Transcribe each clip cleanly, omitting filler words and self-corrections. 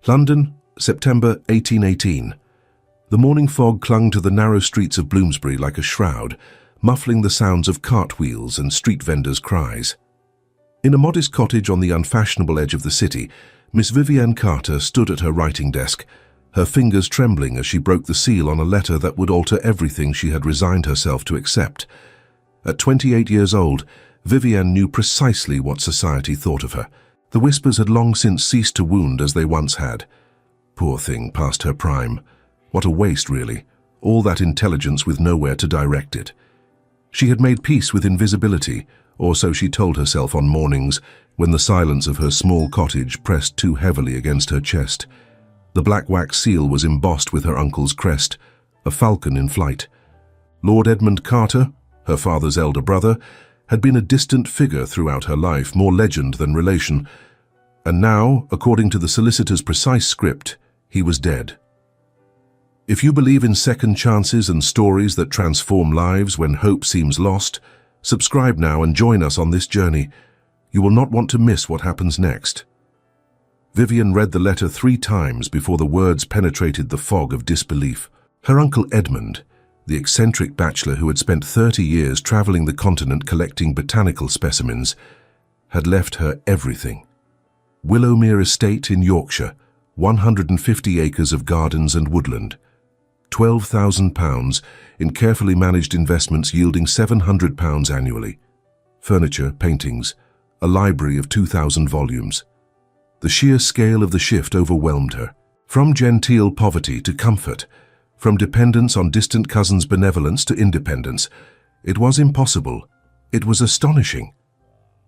London, September 1818. The morning fog clung to the narrow streets of Bloomsbury like a shroud, muffling the sounds of cartwheels and street vendors' cries. In a modest cottage on the unfashionable edge of the city, Miss Vivienne Carter stood at her writing desk, her fingers trembling as she broke the seal on a letter that would alter everything she had resigned herself to accept. At 28 years old, Vivienne knew precisely what society thought of her. The whispers had long since ceased to wound as they once had. Poor thing, past her prime. What a waste, really. All that intelligence with nowhere to direct it. She had made peace with invisibility, or so she told herself on mornings when the silence of her small cottage pressed too heavily against her chest. The black wax seal was embossed with her uncle's crest, a falcon in flight. Lord Edmund Carter, her father's elder brother, had been a distant figure throughout her life, more legend than relation, and now, according to the solicitor's precise script, he was dead. If you believe in second chances and stories that transform lives when hope seems lost, subscribe now and join us on this journey. You will not want to miss what happens next. Vivienne read the letter 3 times before the words penetrated the fog of disbelief. Her uncle Edmund, the eccentric bachelor who had spent 30 years traveling the continent collecting botanical specimens, had left her everything. Willowmere Estate in Yorkshire, 150 acres of gardens and woodland, £12,000 in carefully managed investments yielding £700 annually, furniture, paintings, a library of 2,000 volumes. The sheer scale of the shift overwhelmed her. From genteel poverty to comfort, from dependence on distant cousins' benevolence to independence, it was impossible. It was astonishing.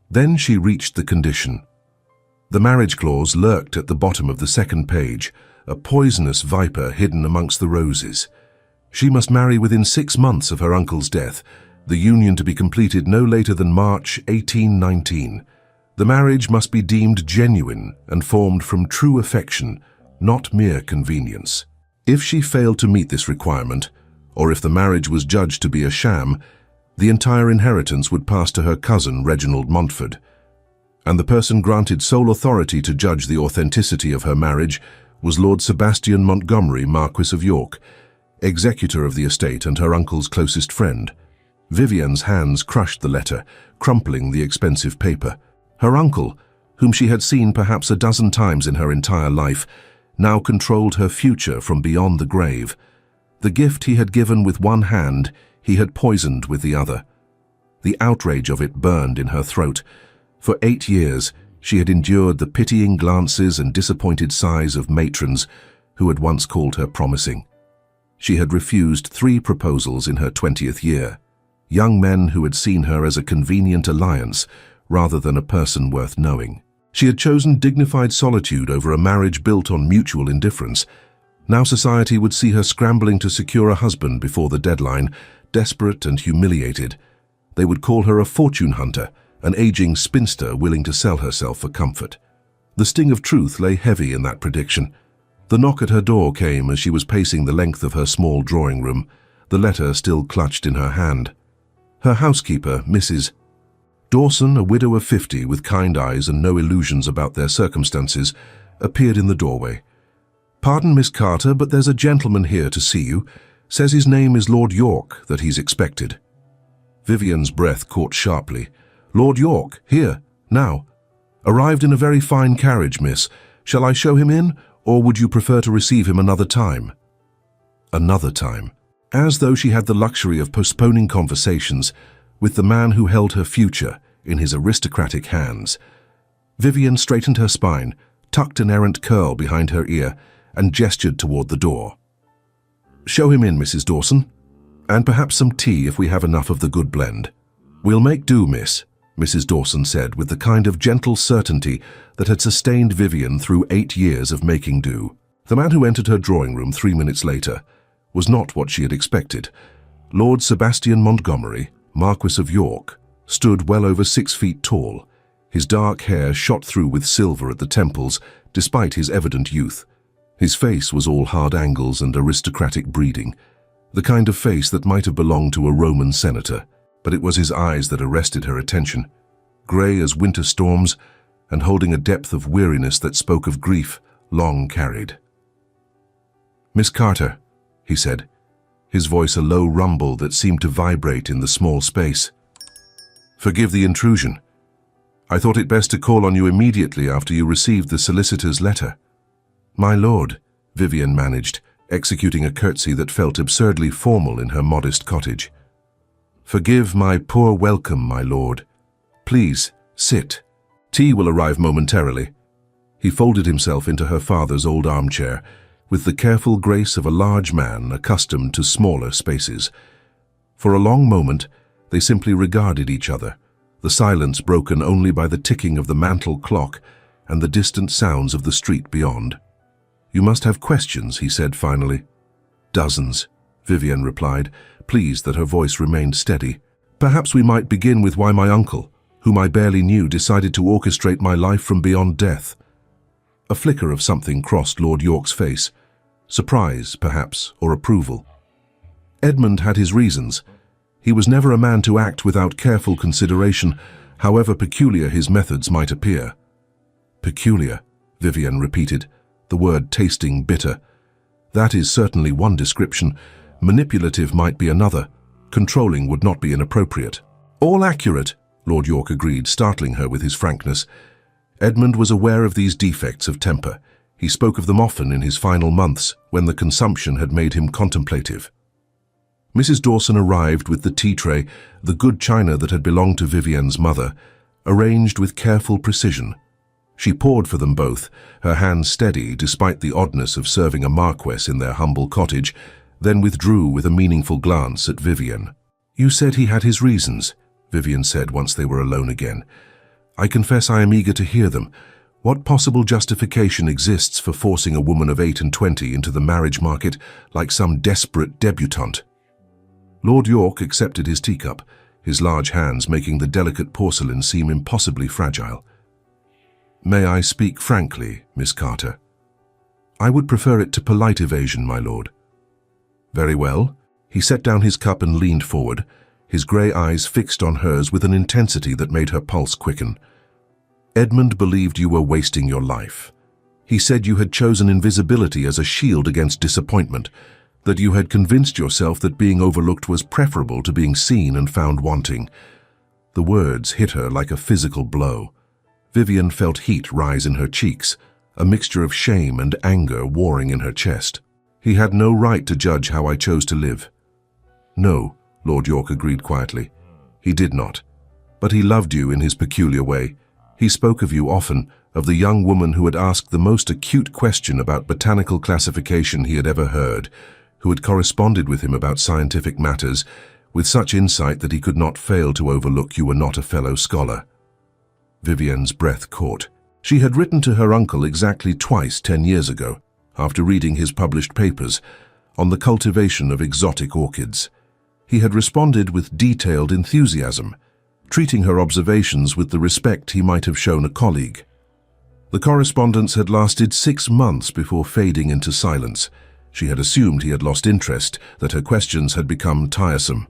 Then she reached the condition. The marriage clause lurked at the bottom of the second page, a poisonous viper hidden amongst the roses. She must marry within 6 months of her uncle's death, the union to be completed no later than March 1819. The marriage must be deemed genuine and formed from true affection, not mere convenience. If she failed to meet this requirement, or if the marriage was judged to be a sham, the entire inheritance would pass to her cousin Reginald Montford, and the person granted sole authority to judge the authenticity of her marriage was Lord Sebastian Montgomery, Marquis of York, executor of the estate and her uncle's closest friend. Vivienne's hands crushed the letter, crumpling the expensive paper. Her uncle, whom she had seen perhaps a dozen times in her entire life, now controlled her future from beyond the grave. The gift he had given with one hand, he had poisoned with the other. The outrage of it burned in her throat. For 8 years, she had endured the pitying glances and disappointed sighs of matrons who had once called her promising. She had refused 3 proposals in her 20th year, young men who had seen her as a convenient alliance rather than a person worth knowing. She had chosen dignified solitude over a marriage built on mutual indifference. Now society would see her scrambling to secure a husband before the deadline, desperate and humiliated. They would call her a fortune hunter, an aging spinster willing to sell herself for comfort. The sting of truth lay heavy in that prediction. The knock at her door came as she was pacing the length of her small drawing room, the letter still clutched in her hand. Her housekeeper, Mrs. Dawson, a widow of 50 with kind eyes and no illusions about their circumstances, appeared in the doorway. "Pardon, Miss Carter, but there's a gentleman here to see you. Says his name is Lord York, that he's expected." Vivienne's breath caught sharply. "Lord York, here, now. Arrived in a very fine carriage, miss. Shall I show him in, or would you prefer to receive him another time?" Another time. As though she had the luxury of postponing conversations with the man who held her future in his aristocratic hands. Vivienne straightened her spine, tucked an errant curl behind her ear, and gestured toward the door. "Show him in, Mrs. Dawson, and perhaps some tea if we have enough of the good blend." "We'll make do, miss," Mrs. Dawson said with the kind of gentle certainty that had sustained Vivienne through 8 years of making do. The man who entered her drawing room 3 minutes later was not what she had expected. Lord Sebastian Montgomery, Marquis of York, stood well over 6 feet tall. His dark hair shot through with silver at the temples, despite his evident youth. His face was all hard angles and aristocratic breeding, the kind of face that might have belonged to a Roman senator. But it was his eyes that arrested her attention, grey as winter storms and holding a depth of weariness that spoke of grief, long carried. "Miss Carter," he said, his voice a low rumble that seemed to vibrate in the small space. "Forgive the intrusion. I thought it best to call on you immediately after you received the solicitor's letter." "My lord," Vivian managed, executing a curtsy that felt absurdly formal in her modest cottage. "Forgive my poor welcome, my lord. Please, sit. Tea will arrive momentarily." He folded himself into her father's old armchair, with the careful grace of a large man accustomed to smaller spaces. For a long moment, they simply regarded each other, the silence broken only by the ticking of the mantel clock and the distant sounds of the street beyond. "You must have questions," he said finally. "Dozens," Vivian replied, pleased that her voice remained steady. "Perhaps we might begin with why my uncle, whom I barely knew, decided to orchestrate my life from beyond death." A flicker of something crossed Lord York's face. Surprise, perhaps, or approval. Edmund had his reasons. He was never a man to act without careful consideration, however peculiar his methods might appear. "Peculiar," Vivian repeated, the word tasting bitter. "That is certainly one description. Manipulative might be another. Controlling would not be inappropriate." "All accurate," Lord York agreed, startling her with his frankness. Edmund was aware of these defects of temper. He spoke of them often in his final months, when the consumption had made him contemplative. Mrs. Dawson arrived with the tea tray, the good china that had belonged to Vivian's mother, arranged with careful precision. She poured for them both, her hands steady despite the oddness of serving a marquess in their humble cottage, then withdrew with a meaningful glance at Vivian. "You said he had his reasons," Vivian said once they were alone again. "I confess I am eager to hear them. What possible justification exists for forcing a woman of 28 into the marriage market like some desperate debutante?" Lord York accepted his teacup, his large hands making the delicate porcelain seem impossibly fragile. "May I speak frankly, Miss Carter?" "I would prefer it to polite evasion, my lord." "Very well." He set down his cup and leaned forward, his grey eyes fixed on hers with an intensity that made her pulse quicken. "Edmund believed you were wasting your life. He said you had chosen invisibility as a shield against disappointment, that you had convinced yourself that being overlooked was preferable to being seen and found wanting." The words hit her like a physical blow. Vivian felt heat rise in her cheeks, a mixture of shame and anger warring in her chest. "He had no right to judge how I chose to live." "No," Lord York agreed quietly. "He did not. But he loved you in his peculiar way. He spoke of you often, of the young woman who had asked the most acute question about botanical classification he had ever heard, who had corresponded with him about scientific matters, with such insight that he could not fail to overlook you were not a fellow scholar." Vivian's breath caught. She had written to her uncle exactly twice 10 years ago, after reading his published papers, on the cultivation of exotic orchids. He had responded with detailed enthusiasm, treating her observations with the respect he might have shown a colleague. The correspondence had lasted 6 months before fading into silence. She had assumed he had lost interest, that her questions had become tiresome.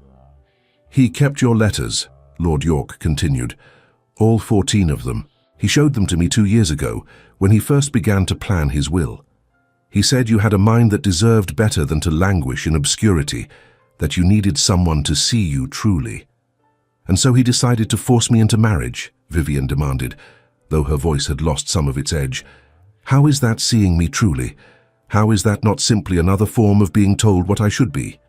"He kept your letters," Lord York continued, "all 14 of them. He showed them to me 2 years ago, when he first began to plan his will. He said you had a mind that deserved better than to languish in obscurity, that you needed someone to see you truly. And so he decided to force me into marriage," Vivian demanded, though her voice had lost some of its edge. "How is that seeing me truly? How is that not simply another form of being told what I should be?"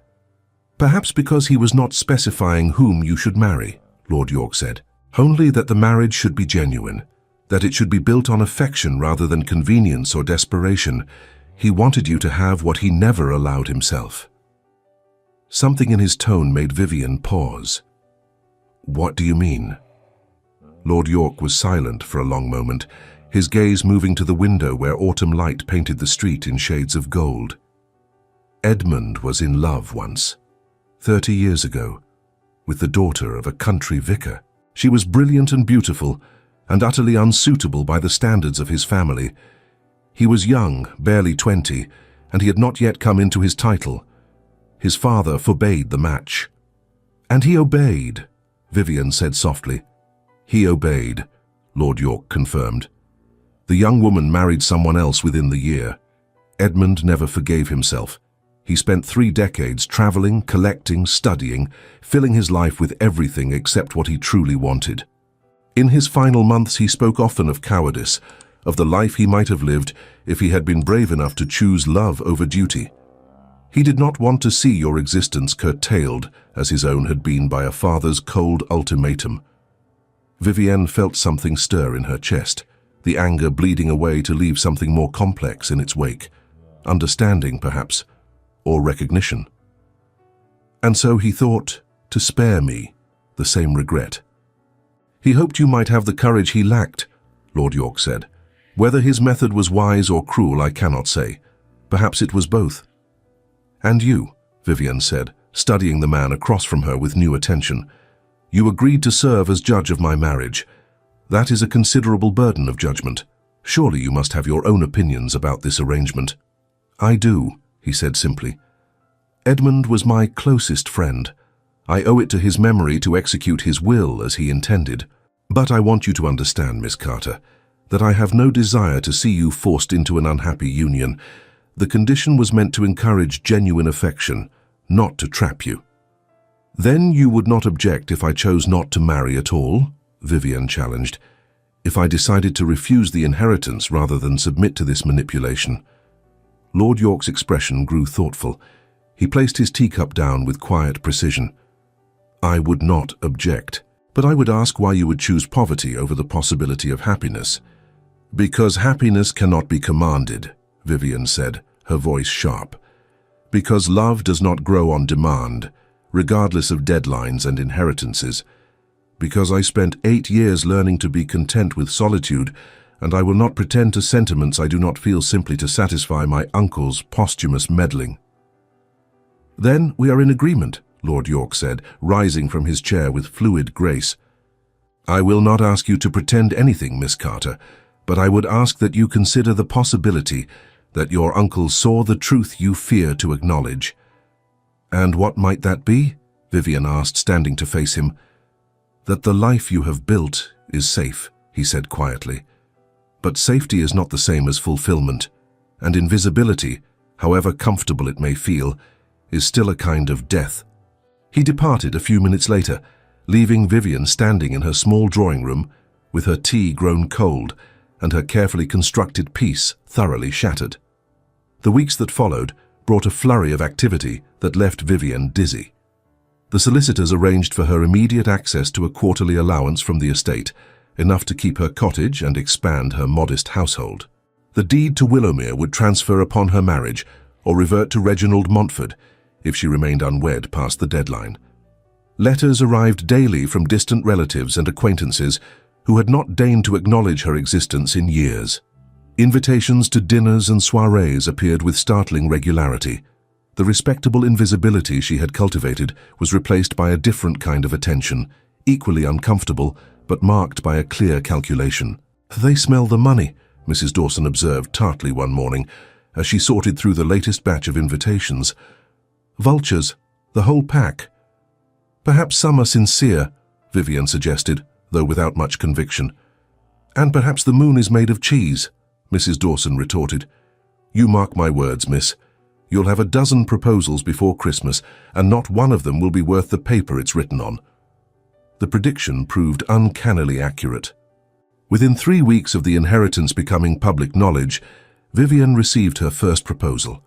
"Perhaps because he was not specifying whom you should marry," Lord York said. "Only that the marriage should be genuine, that it should be built on affection rather than convenience or desperation. He wanted you to have what he never allowed himself." Something in his tone made Vivian pause. "What do you mean?" Lord York was silent for a long moment, his gaze moving to the window where autumn light painted the street in shades of gold. "Edmund was in love once, 30 years ago, with the daughter of a country vicar. She was brilliant and beautiful, and utterly unsuitable by the standards of his family. He was young, barely 20, and he had not yet come into his title. His father forbade the match." "And he obeyed," Vivian said softly. "He obeyed," Lord York confirmed. The young woman married someone else within the year. Edmund never forgave himself. He spent 3 decades traveling, collecting, studying, filling his life with everything except what he truly wanted. In his final months, he spoke often of cowardice, of the life he might have lived if he had been brave enough to choose love over duty. He did not want to see your existence curtailed as his own had been by a father's cold ultimatum. Vivienne felt something stir in her chest, the anger bleeding away to leave something more complex in its wake. Understanding, perhaps, or recognition. And so he thought, to spare me the same regret. He hoped you might have the courage he lacked, Lord York said. Whether his method was wise or cruel, I cannot say. Perhaps it was both. And you, Vivienne said, studying the man across from her with new attention. You agreed to serve as judge of my marriage. That is a considerable burden of judgment. Surely you must have your own opinions about this arrangement. I do, he said simply. Edmund was my closest friend. I owe it to his memory to execute his will as he intended. But I want you to understand, Miss Carter, that I have no desire to see you forced into an unhappy union. The condition was meant to encourage genuine affection, not to trap you. Then you would not object if I chose not to marry at all? Vivienne challenged. If I decided to refuse the inheritance rather than submit to this manipulation? Lord York's expression grew thoughtful. He placed his teacup down with quiet precision. I would not object, but I would ask why you would choose poverty over the possibility of happiness. Because happiness cannot be commanded, Vivienne said, her voice sharp. Because love does not grow on demand, regardless of deadlines and inheritances. Because I spent 8 years learning to be content with solitude, and I will not pretend to sentiments I do not feel simply to satisfy my uncle's posthumous meddling. Then we are in agreement, Lord York said, rising from his chair with fluid grace. I will not ask you to pretend anything, Miss Carter, but I would ask that you consider the possibility that your uncle saw the truth you fear to acknowledge. And what might that be? Vivienne asked, standing to face him. That the life you have built is safe, he said quietly. But safety is not the same as fulfillment, and invisibility, however comfortable it may feel, is still a kind of death. He departed a few minutes later, leaving Vivienne standing in her small drawing room with her tea grown cold and her carefully constructed peace thoroughly shattered. The weeks that followed brought a flurry of activity that left Vivienne dizzy. The solicitors arranged for her immediate access to a quarterly allowance from the estate, enough to keep her cottage and expand her modest household. The deed to Willowmere would transfer upon her marriage or revert to Reginald Montford if she remained unwed past the deadline. Letters arrived daily from distant relatives and acquaintances who had not deigned to acknowledge her existence in years. Invitations to dinners and soirees appeared with startling regularity. The respectable invisibility she had cultivated was replaced by a different kind of attention, equally uncomfortable, but marked by a clear calculation. They smell the money, Mrs. Dawson observed tartly one morning, as she sorted through the latest batch of invitations. Vultures, the whole pack. Perhaps some are sincere, Vivienne suggested, though without much conviction. And perhaps the moon is made of cheese, Mrs. Dawson retorted. You mark my words, miss. You'll have a dozen proposals before Christmas, and not one of them will be worth the paper it's written on. The prediction proved uncannily accurate. Within 3 weeks of the inheritance becoming public knowledge, Vivienne received her first proposal.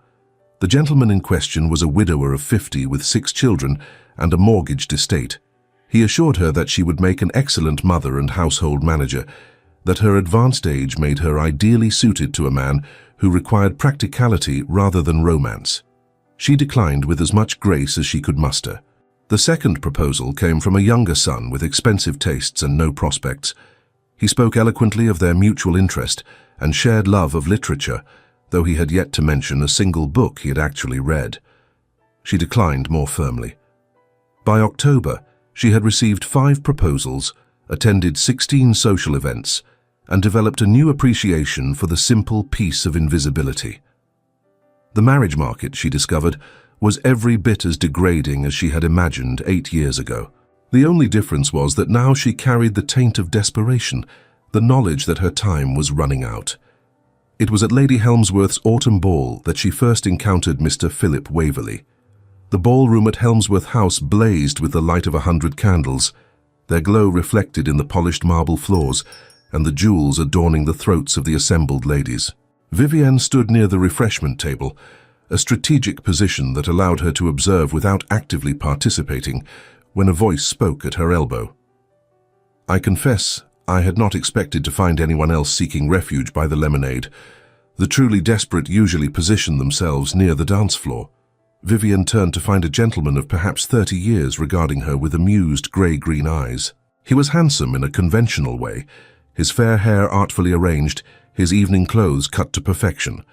The gentleman in question was a widower of 50 with 6 children and a mortgaged estate. He assured her that she would make an excellent mother and household manager, that her advanced age made her ideally suited to a man who required practicality rather than romance. She declined with as much grace as she could muster. The second proposal came from a younger son with expensive tastes and no prospects. He spoke eloquently of their mutual interest and shared love of literature, though he had yet to mention a single book he had actually read. She declined more firmly. By October, she had received 5 proposals, attended 16 social events, and developed a new appreciation for the simple peace of invisibility. The marriage market, she discovered, was every bit as degrading as she had imagined 8 years ago. The only difference was that now she carried the taint of desperation, the knowledge that her time was running out. It was at Lady Helmsworth's autumn ball that she first encountered Mr. Philip Waverley. The ballroom at Helmsworth House blazed with the light of 100 candles, their glow reflected in the polished marble floors and the jewels adorning the throats of the assembled ladies. Vivienne stood near the refreshment table, a strategic position that allowed her to observe without actively participating, when a voice spoke at her elbow. I confess, I had not expected to find anyone else seeking refuge by the lemonade. The truly desperate usually position themselves near the dance floor. Vivienne turned to find a gentleman of perhaps 30 years regarding her with amused grey-green eyes. He was handsome in a conventional way, his fair hair artfully arranged, his evening clothes cut to perfection.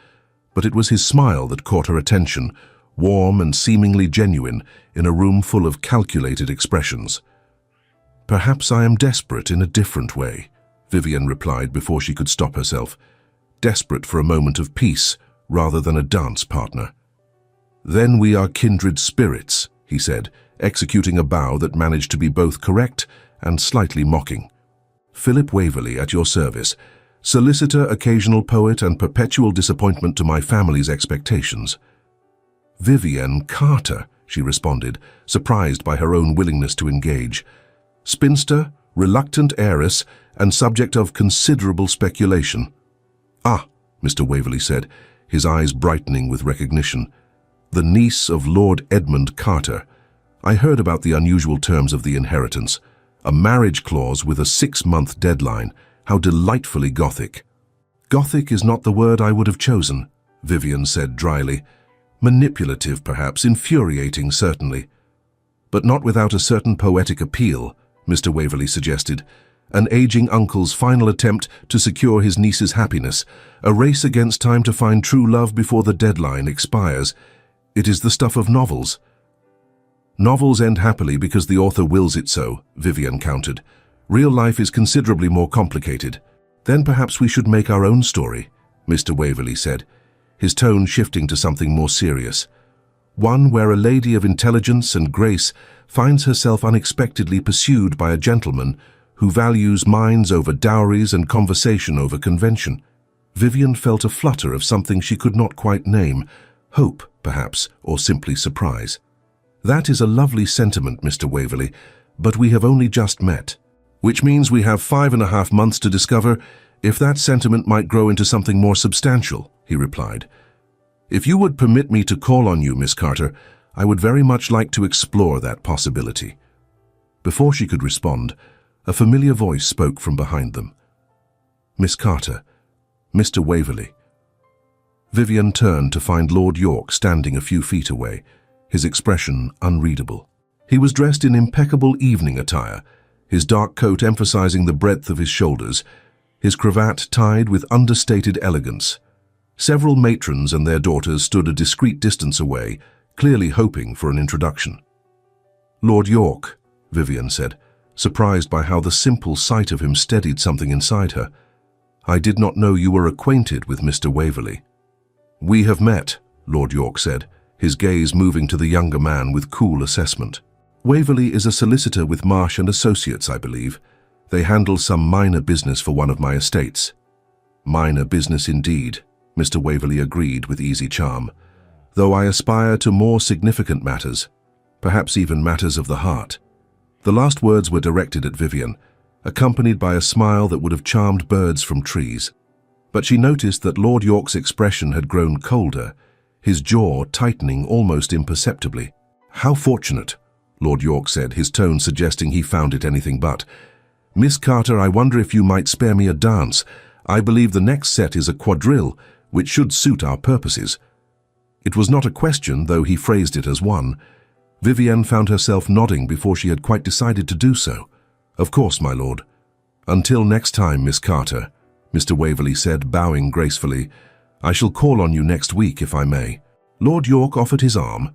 But it was his smile that caught her attention, warm and seemingly genuine in a room full of calculated expressions. Perhaps I am desperate in a different way, Vivienne replied before she could stop herself. Desperate for a moment of peace rather than a dance partner. Then we are kindred spirits, he said, executing a bow that managed to be both correct and slightly mocking. Philip Waverley at your service, solicitor, occasional poet, and perpetual disappointment to my family's expectations. Vivienne Carter, she responded, surprised by her own willingness to engage. Spinster, reluctant heiress, and subject of considerable speculation. Ah, Mr. Waverley said, his eyes brightening with recognition. The niece of Lord Edmund Carter. I heard about the unusual terms of the inheritance. A marriage clause with a 6-month deadline. How delightfully Gothic. Gothic is not the word I would have chosen, Vivienne said dryly. Manipulative, perhaps, infuriating, certainly. But not without a certain poetic appeal, Mr. Waverley suggested. An aging uncle's final attempt to secure his niece's happiness. A race against time to find true love before the deadline expires. It is the stuff of novels. Novels end happily because the author wills it so, Vivienne countered. Real life is considerably more complicated. Then perhaps we should make our own story, Mr. Waverley said, his tone shifting to something more serious. One where a lady of intelligence and grace finds herself unexpectedly pursued by a gentleman who values minds over dowries and conversation over convention. Vivienne felt a flutter of something she could not quite name, hope, perhaps, or simply surprise. That is a lovely sentiment, Mr. Waverley, but we have only just met. Which means we have 5.5 months to discover if that sentiment might grow into something more substantial, he replied. If you would permit me to call on you, Miss Carter, I would very much like to explore that possibility. Before she could respond, a familiar voice spoke from behind them. Miss Carter, Mr. Waverley. Vivienne turned to find Lord York standing a few feet away, his expression unreadable. He was dressed in impeccable evening attire, his dark coat emphasizing the breadth of his shoulders, his cravat tied with understated elegance. Several matrons and their daughters stood a discreet distance away, clearly hoping for an introduction. Lord York, Vivienne said, surprised by how the simple sight of him steadied something inside her. I did not know you were acquainted with Mr. Waverley. We have met, Lord York said, his gaze moving to the younger man with cool assessment. Waverley is a solicitor with Marsh & Associates, I believe. They handle some minor business for one of my estates. Minor business indeed, Mr. Waverley agreed with easy charm. Though I aspire to more significant matters, perhaps even matters of the heart. The last words were directed at Vivienne, accompanied by a smile that would have charmed birds from trees. But she noticed that Lord York's expression had grown colder, his jaw tightening almost imperceptibly. How fortunate, Lord York said, his tone suggesting he found it anything but. Miss Carter, I wonder if you might spare me a dance. I believe the next set is a quadrille, which should suit our purposes. It was not a question, though he phrased it as one. Vivienne found herself nodding before she had quite decided to do so. Of course, my lord. Until next time, Miss Carter, Mr. Waverley said, bowing gracefully. I shall call on you next week, if I may. Lord York offered his arm,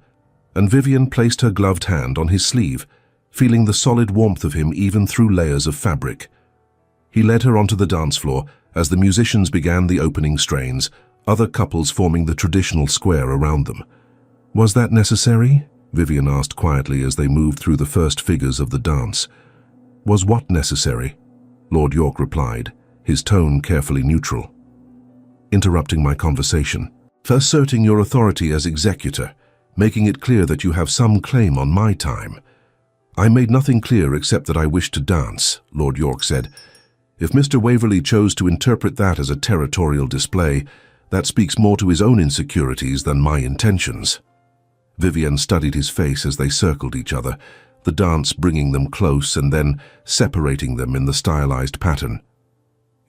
and Vivienne placed her gloved hand on his sleeve, feeling the solid warmth of him even through layers of fabric. He led her onto the dance floor as the musicians began the opening strains, other couples forming the traditional square around them. Was that necessary? Vivienne asked quietly as they moved through the first figures of the dance. Was what necessary? Lord York replied, his tone carefully neutral. Interrupting my conversation, asserting your authority as executor, making it clear that you have some claim on my time. I made nothing clear except that I wished to dance, Lord York said. If Mr. Waverley chose to interpret that as a territorial display, that speaks more to his own insecurities than my intentions. Vivian studied his face as they circled each other, the dance bringing them close and then separating them in the stylized pattern.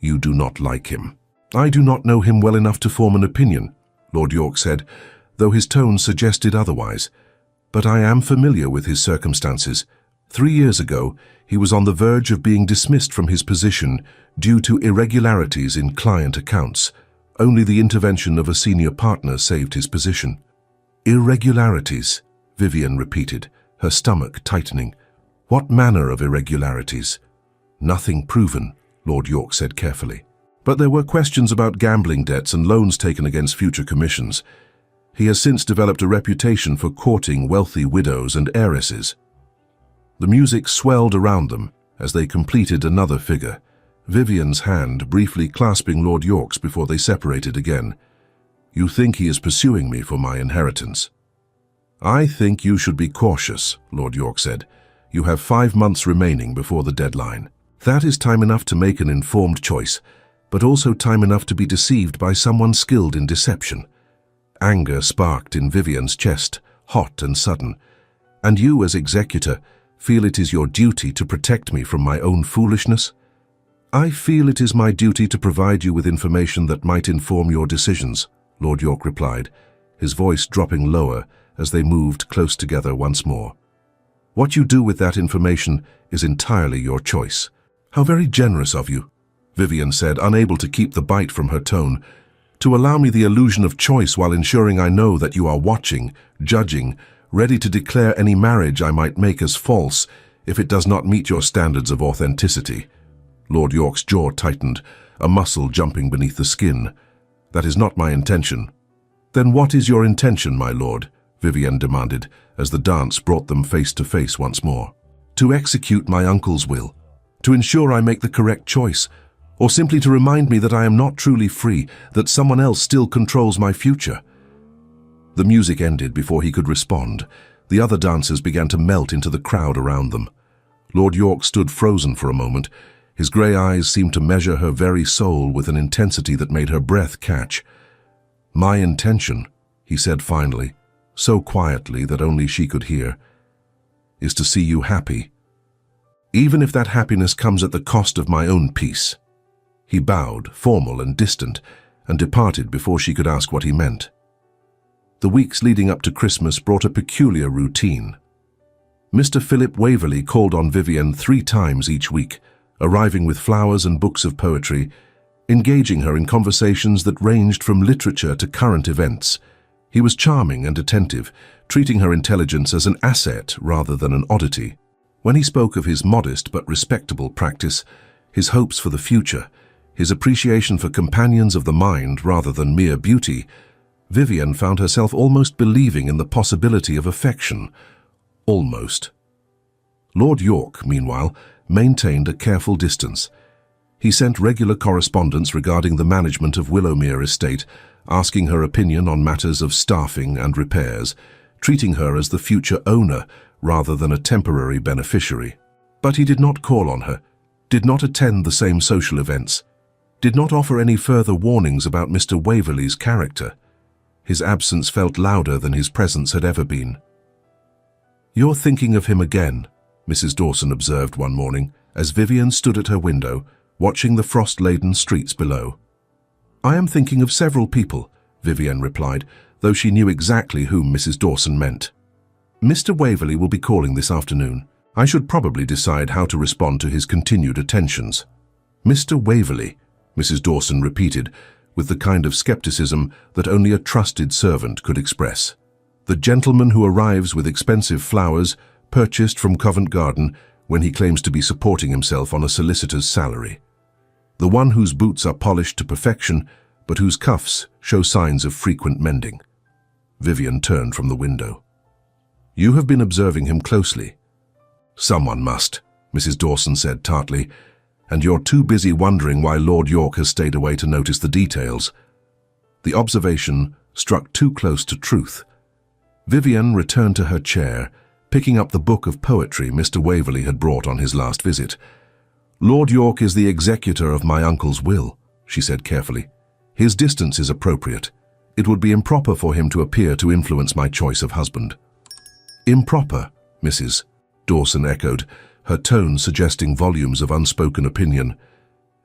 You do not like him. I do not know him well enough to form an opinion, Lord York said, though his tone suggested otherwise. But I am familiar with his circumstances. 3 years ago, he was on the verge of being dismissed from his position due to irregularities in client accounts. Only the intervention of a senior partner saved his position. Irregularities, Vivian repeated, her stomach tightening. What manner of irregularities? Nothing proven, Lord York said carefully. But there were questions about gambling debts and loans taken against future commissions. He has since developed a reputation for courting wealthy widows and heiresses. The music swelled around them as they completed another figure, Vivian's hand briefly clasping Lord York's before they separated again. You think he is pursuing me for my inheritance? I think you should be cautious, Lord York said. You have 5 months remaining before the deadline. That is time enough to make an informed choice, but also time enough to be deceived by someone skilled in deception. Anger sparked in Vivian's chest, hot and sudden. And you, as executor, feel it is your duty to protect me from my own foolishness? I feel it is my duty to provide you with information that might inform your decisions, Lord York replied, his voice dropping lower as they moved close together once more. What you do with that information is entirely your choice. How very generous of you, Vivian said, unable to keep the bite from her tone, to allow me the illusion of choice while ensuring I know that you are watching, judging, ready to declare any marriage I might make as false if it does not meet your standards of authenticity. Lord York's jaw tightened, a muscle jumping beneath the skin. That is not my intention. Then what is your intention, my lord? Vivian demanded, as the dance brought them face to face once more. To execute my uncle's will, to ensure I make the correct choice, or simply to remind me that I am not truly free, that someone else still controls my future. The music ended before he could respond. The other dancers began to melt into the crowd around them. Lord York stood frozen for a moment. His grey eyes seemed to measure her very soul with an intensity that made her breath catch. My intention, he said finally, so quietly that only she could hear, is to see you happy, even if that happiness comes at the cost of my own peace. He bowed, formal and distant, and departed before she could ask what he meant. The weeks leading up to Christmas brought a peculiar routine. Mr. Philip Waverley called on Vivian 3 times each week, arriving with flowers and books of poetry, engaging her in conversations that ranged from literature to current events. He was charming and attentive, treating her intelligence as an asset rather than an oddity. When he spoke of his modest but respectable practice, his hopes for the future, his appreciation for companions of the mind rather than mere beauty, Vivian found herself almost believing in the possibility of affection. Almost. Lord York, meanwhile, maintained a careful distance. He sent regular correspondence regarding the management of Willowmere Estate, asking her opinion on matters of staffing and repairs, treating her as the future owner rather than a temporary beneficiary. But he did not call on her, did not attend the same social events, did not offer any further warnings about Mr. Waverley's character. His absence felt louder than his presence had ever been. "You're thinking of him again," Mrs. Dawson observed one morning, as Vivian stood at her window, watching the frost-laden streets below. "I am thinking of several people," Vivian replied, though she knew exactly whom Mrs. Dawson meant. "Mr. Waverley will be calling this afternoon. I should probably decide how to respond to his continued attentions." "Mr. Waverley," Mrs. Dawson repeated, with the kind of skepticism that only a trusted servant could express. "The gentleman who arrives with expensive flowers, purchased from Covent Garden, when he claims to be supporting himself on a solicitor's salary. The one whose boots are polished to perfection, but whose cuffs show signs of frequent mending." Vivian turned from the window. "You have been observing him closely." "Someone must," Mrs. Dawson said tartly. and you're too busy wondering why Lord York has stayed away to notice the details. The observation struck too close to truth. Vivian returned to her chair, picking up the book of poetry Mr. Waverley had brought on his last visit. "Lord York is the executor of my uncle's will," she said carefully. "His distance is appropriate. It would be improper for him to appear to influence my choice of husband." "Improper," Mrs. Dawson echoed, her tone suggesting volumes of unspoken opinion.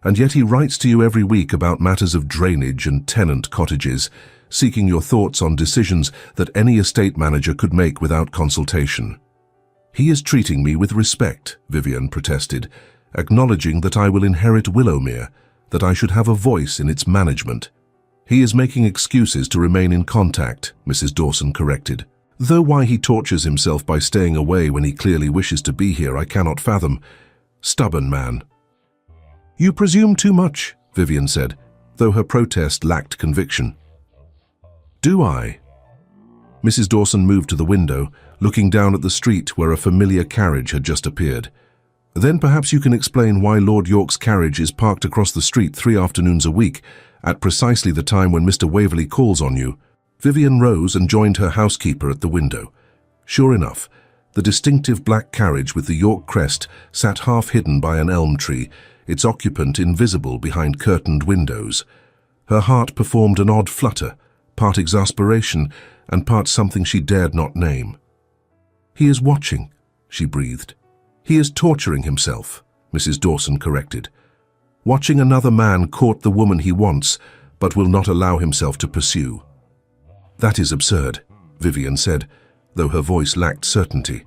"And yet he writes to you every week about matters of drainage and tenant cottages, seeking your thoughts on decisions that any estate manager could make without consultation." "He is treating me with respect," Vivian protested, "acknowledging that I will inherit Willowmere, that I should have a voice in its management." "He is making excuses to remain in contact," Mrs. Dawson corrected. "Though why he tortures himself by staying away when he clearly wishes to be here I cannot fathom. Stubborn man." "You presume too much," Vivian said, though her protest lacked conviction. "Do I?" Mrs. Dawson moved to the window, looking down at the street where a familiar carriage had just appeared. "Then perhaps you can explain why Lord York's carriage is parked across the street 3 afternoons a week, at precisely the time when Mr. Waverley calls on you." Vivian rose and joined her housekeeper at the window. Sure enough, the distinctive black carriage with the York crest sat half hidden by an elm tree, its occupant invisible behind curtained windows. Her heart performed an odd flutter, part exasperation and part something she dared not name. "He is watching," she breathed. "He is torturing himself," Mrs. Dawson corrected. "Watching another man court the woman he wants, but will not allow himself to pursue." "That is absurd," Vivian said, though her voice lacked certainty.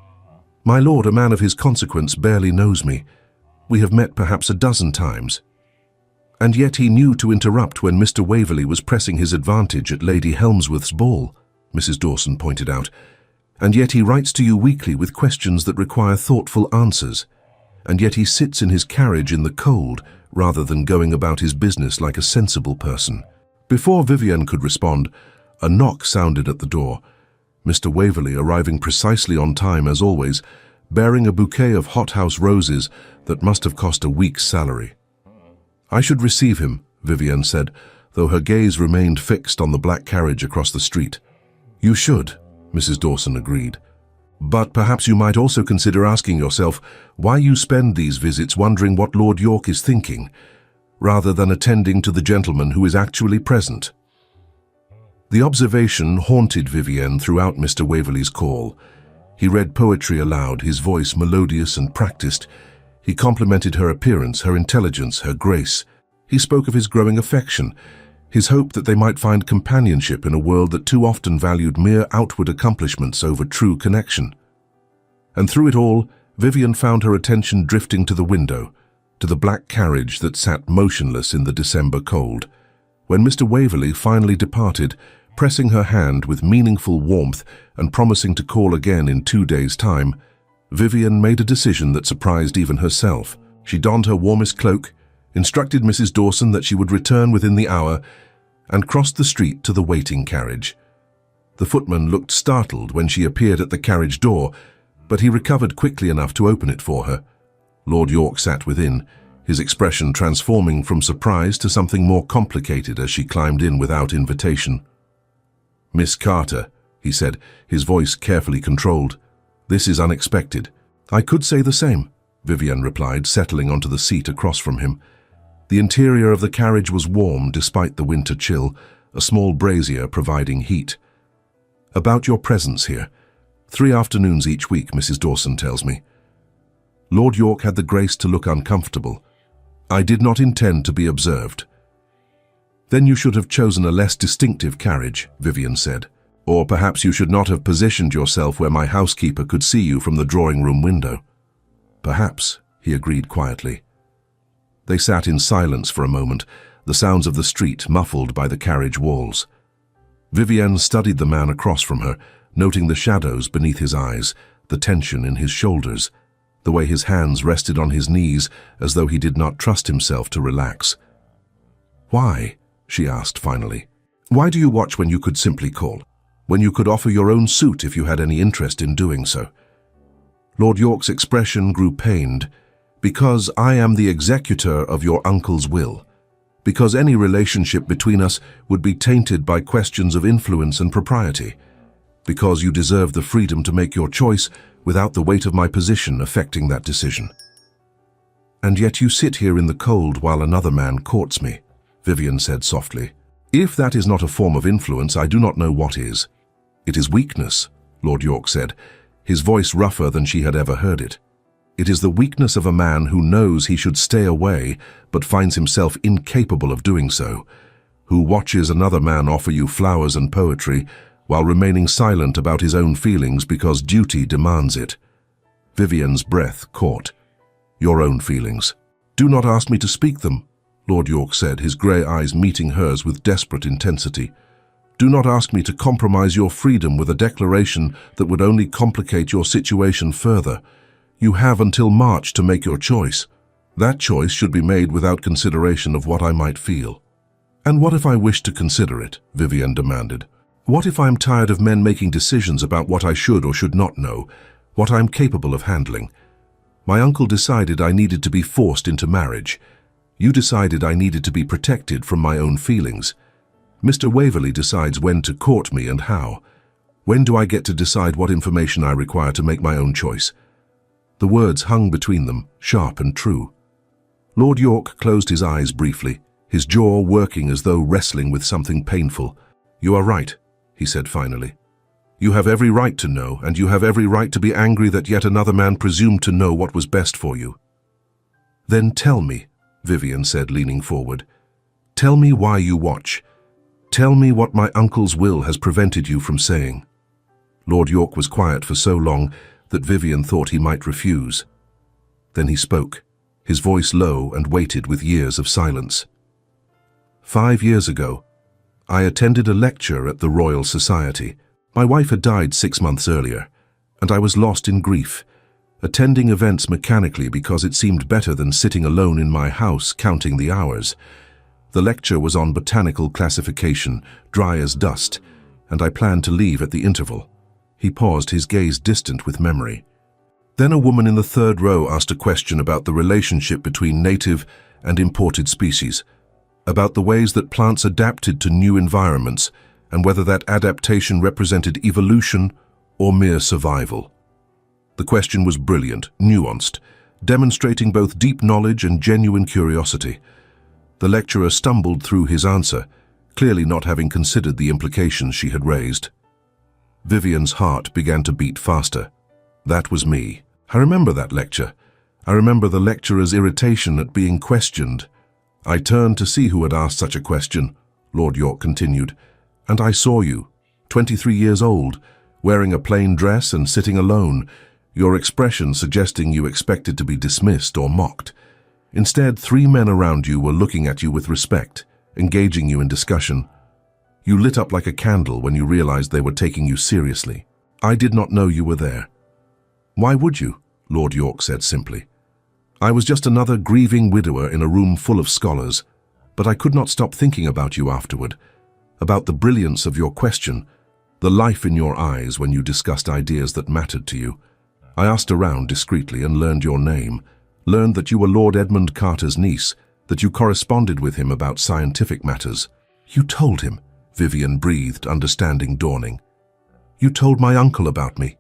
"My lord, a man of his consequence, barely knows me. We have met perhaps a dozen times." "And yet he knew to interrupt when Mr. Waverley was pressing his advantage at Lady Helmsworth's ball," Mrs. Dawson pointed out. "And yet he writes to you weekly with questions that require thoughtful answers. And yet he sits in his carriage in the cold, rather than going about his business like a sensible person." Before Vivian could respond, a knock sounded at the door. Mr. Waverley, arriving precisely on time as always, bearing a bouquet of hothouse roses that must have cost a week's salary. "I should receive him," Vivian said, though her gaze remained fixed on the black carriage across the street. "You should," Mrs. Dawson agreed. "But perhaps you might also consider asking yourself why you spend these visits wondering what Lord York is thinking, rather than attending to the gentleman who is actually present." The observation haunted Vivian throughout Mr. Waverley's call. He read poetry aloud, his voice melodious and practiced. He complimented her appearance, her intelligence, her grace. He spoke of his growing affection, his hope that they might find companionship in a world that too often valued mere outward accomplishments over true connection. And through it all, Vivian found her attention drifting to the window, to the black carriage that sat motionless in the December cold. When Mr. Waverley finally departed, pressing her hand with meaningful warmth and promising to call again in 2 days' time, Vivian made a decision that surprised even herself. She donned her warmest cloak, instructed Mrs. Dawson that she would return within the hour, and crossed the street to the waiting carriage. The footman looked startled when she appeared at the carriage door, but he recovered quickly enough to open it for her. Lord York sat within, his expression transforming from surprise to something more complicated as she climbed in without invitation. "Miss Carter," he said, his voice carefully controlled. "This is unexpected." "I could say the same," Vivian replied, settling onto the seat across from him. The interior of the carriage was warm despite the winter chill, a small brazier providing heat. "About your presence here. 3 afternoons each week, Mrs. Dawson tells me." Lord York had the grace to look uncomfortable. "I did not intend to be observed." "Then you should have chosen a less distinctive carriage," Vivian said. "Or perhaps you should not have positioned yourself where my housekeeper could see you from the drawing-room window." "Perhaps," he agreed quietly. They sat in silence for a moment, the sounds of the street muffled by the carriage walls. Vivian studied the man across from her, noting the shadows beneath his eyes, the tension in his shoulders, the way his hands rested on his knees as though he did not trust himself to relax. "Why?" she asked finally. "Why do you watch when you could simply call? When you could offer your own suit if you had any interest in doing so?" Lord York's expression grew pained. Because I am the executor of your uncle's will. Because any relationship between us would be tainted by questions of influence and propriety. Because you deserve the freedom to make your choice without the weight of my position affecting that decision. And yet you sit here in the cold while another man courts me, Vivian said softly. If that is not a form of influence, I do not know what is. It is weakness, Lord York said, his voice rougher than she had ever heard it. It is the weakness of a man who knows he should stay away but finds himself incapable of doing so, who watches another man offer you flowers and poetry while remaining silent about his own feelings because duty demands it. Vivian's breath caught. Your own feelings. Do not ask me to speak them, Lord York said, his grey eyes meeting hers with desperate intensity. Do not ask me to compromise your freedom with a declaration that would only complicate your situation further. You have until March to make your choice. That choice should be made without consideration of what I might feel. And what if I wish to consider it? Vivian demanded. What if I am tired of men making decisions about what I should or should not know, what I am capable of handling? My uncle decided I needed to be forced into marriage. You decided I needed to be protected from my own feelings. Mr. Waverley decides when to court me and how. When do I get to decide what information I require to make my own choice? The words hung between them, sharp and true. Lord York closed his eyes briefly, his jaw working as though wrestling with something painful. You are right, he said finally. You have every right to know, and you have every right to be angry that yet another man presumed to know what was best for you. Then tell me, Vivian said, leaning forward. Tell me why you watch. Tell me what my uncle's will has prevented you from saying. Lord York was quiet for so long that Vivian thought he might refuse. Then he spoke, his voice low and weighted with years of silence. 5 years ago, I attended a lecture at the Royal Society. My wife had died 6 months earlier, and I was lost in grief, attending events mechanically because it seemed better than sitting alone in my house counting the hours. The lecture was on botanical classification, dry as dust, and I planned to leave at the interval. He paused, his gaze distant with memory. Then a woman in the third row asked a question about the relationship between native and imported species, about the ways that plants adapted to new environments, and whether that adaptation represented evolution or mere survival. The question was brilliant, nuanced, demonstrating both deep knowledge and genuine curiosity. The lecturer stumbled through his answer, clearly not having considered the implications she had raised. Vivian's heart began to beat faster. That was me. I remember that lecture. I remember the lecturer's irritation at being questioned. I turned to see who had asked such a question, Lord York continued, and I saw you, 23 years old, wearing a plain dress and sitting alone, your expression suggesting you expected to be dismissed or mocked. Instead, 3 men around you were looking at you with respect, engaging you in discussion. You lit up like a candle when you realized they were taking you seriously. I did not know you were there. Why would you? Lord York said simply. I was just another grieving widower in a room full of scholars, but I could not stop thinking about you afterward, about the brilliance of your question, the life in your eyes when you discussed ideas that mattered to you. I asked around discreetly and learned your name, learned that you were Lord Edmund Carter's niece, that you corresponded with him about scientific matters. You told him, Vivian breathed, understanding dawning. You told my uncle about me.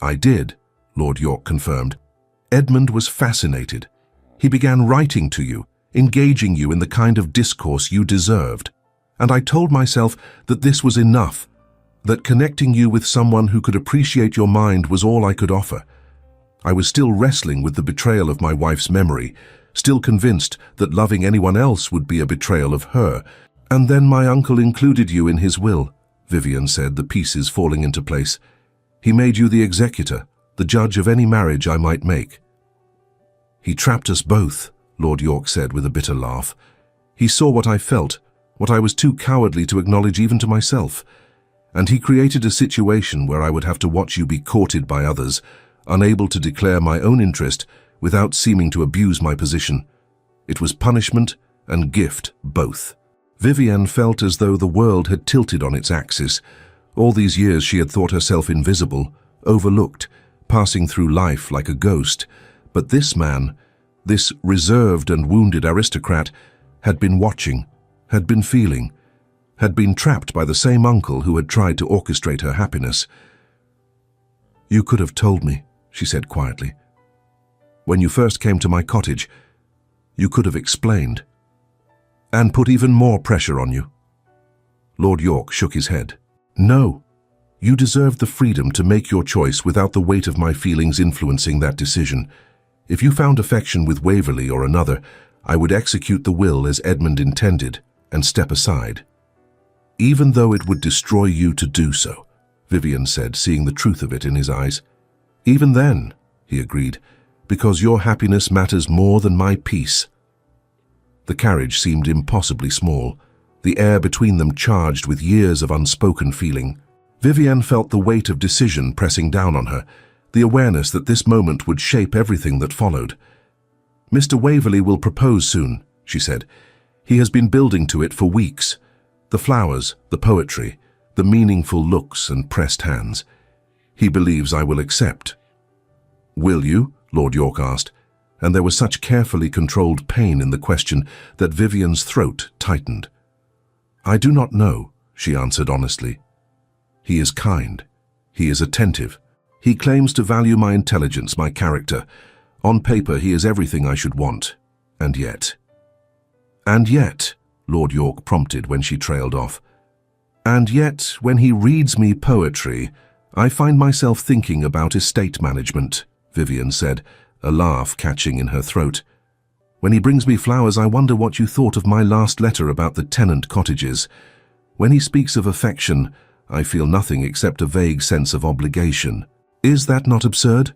I did, Lord York confirmed. Edmund was fascinated. He began writing to you, engaging you in the kind of discourse you deserved. And I told myself that this was enough, that connecting you with someone who could appreciate your mind was all I could offer. I was still wrestling with the betrayal of my wife's memory, still convinced that loving anyone else would be a betrayal of her. And then my uncle included you in his will, Vivian said, the pieces falling into place. He made you the executor, the judge of any marriage I might make. He trapped us both, Lord York said with a bitter laugh. He saw what I felt, what I was too cowardly to acknowledge even to myself, and he created a situation where I would have to watch you be courted by others, unable to declare my own interest without seeming to abuse my position. It was punishment and gift, both. Vivian felt as though the world had tilted on its axis. All these years she had thought herself invisible, overlooked, passing through life like a ghost. But this man, This reserved and wounded aristocrat had been watching, had been feeling, had been trapped by the same uncle who had tried to orchestrate her happiness. "You could have told me," she said quietly. "When you first came to my cottage, you could have explained, and put even more pressure on you." Lord York shook his head. "No, you deserved the freedom to make your choice without the weight of my feelings influencing that decision. If you found affection with Waverley or another, I would execute the will as Edmund intended and step aside. Even though it would destroy you to do so," Vivian said, seeing the truth of it in his eyes. "Even then," he agreed, "because your happiness matters more than my peace." The carriage seemed impossibly small, the air between them charged with years of unspoken feeling. Vivian felt the weight of decision pressing down on her, the awareness that this moment would shape everything that followed. "Mr. Waverley will propose soon," she said. "He has been building to it for weeks. The flowers, the poetry, the meaningful looks and pressed hands. He believes I will accept." "Will you?" Lord York asked, and there was such carefully controlled pain in the question that Vivian's throat tightened. "I do not know," she answered honestly. "He is kind. He is attentive. He claims to value my intelligence, my character. On paper, he is everything I should want. And yet..." "And yet," Lord York prompted when she trailed off. "And yet, when he reads me poetry, I find myself thinking about estate management," Vivian said, a laugh catching in her throat. "When he brings me flowers, I wonder what you thought of my last letter about the tenant cottages. When he speaks of affection, I feel nothing except a vague sense of obligation. Is that not absurd?"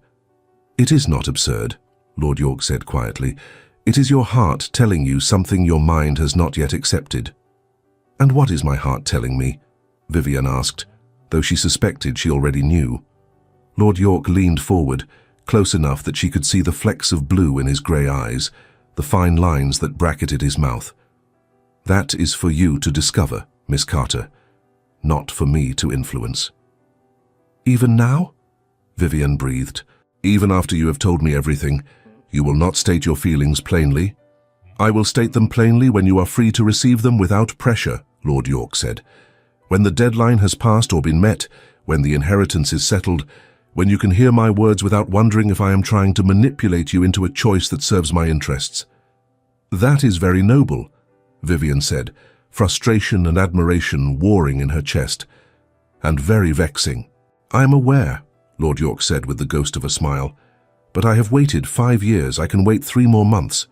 "It is not absurd," Lord York said quietly. "It is your heart telling you something your mind has not yet accepted." "And what is my heart telling me?" Vivian asked, though she suspected she already knew. Lord York leaned forward, close enough that she could see the flecks of blue in his grey eyes, the fine lines that bracketed his mouth. "That is for you to discover, Miss Carter, not for me to influence." "Even now?" Vivian breathed. "Even after you have told me everything, you will not state your feelings plainly?" "I will state them plainly when you are free to receive them without pressure," Lord York said. "When the deadline has passed or been met, when the inheritance is settled, when you can hear my words without wondering if I am trying to manipulate you into a choice that serves my interests." "That is very noble," Vivian said, frustration and admiration warring in her chest. "And very vexing." "I am aware," Lord York said with the ghost of a smile. "But I have waited 5 years. I can wait 3 more months."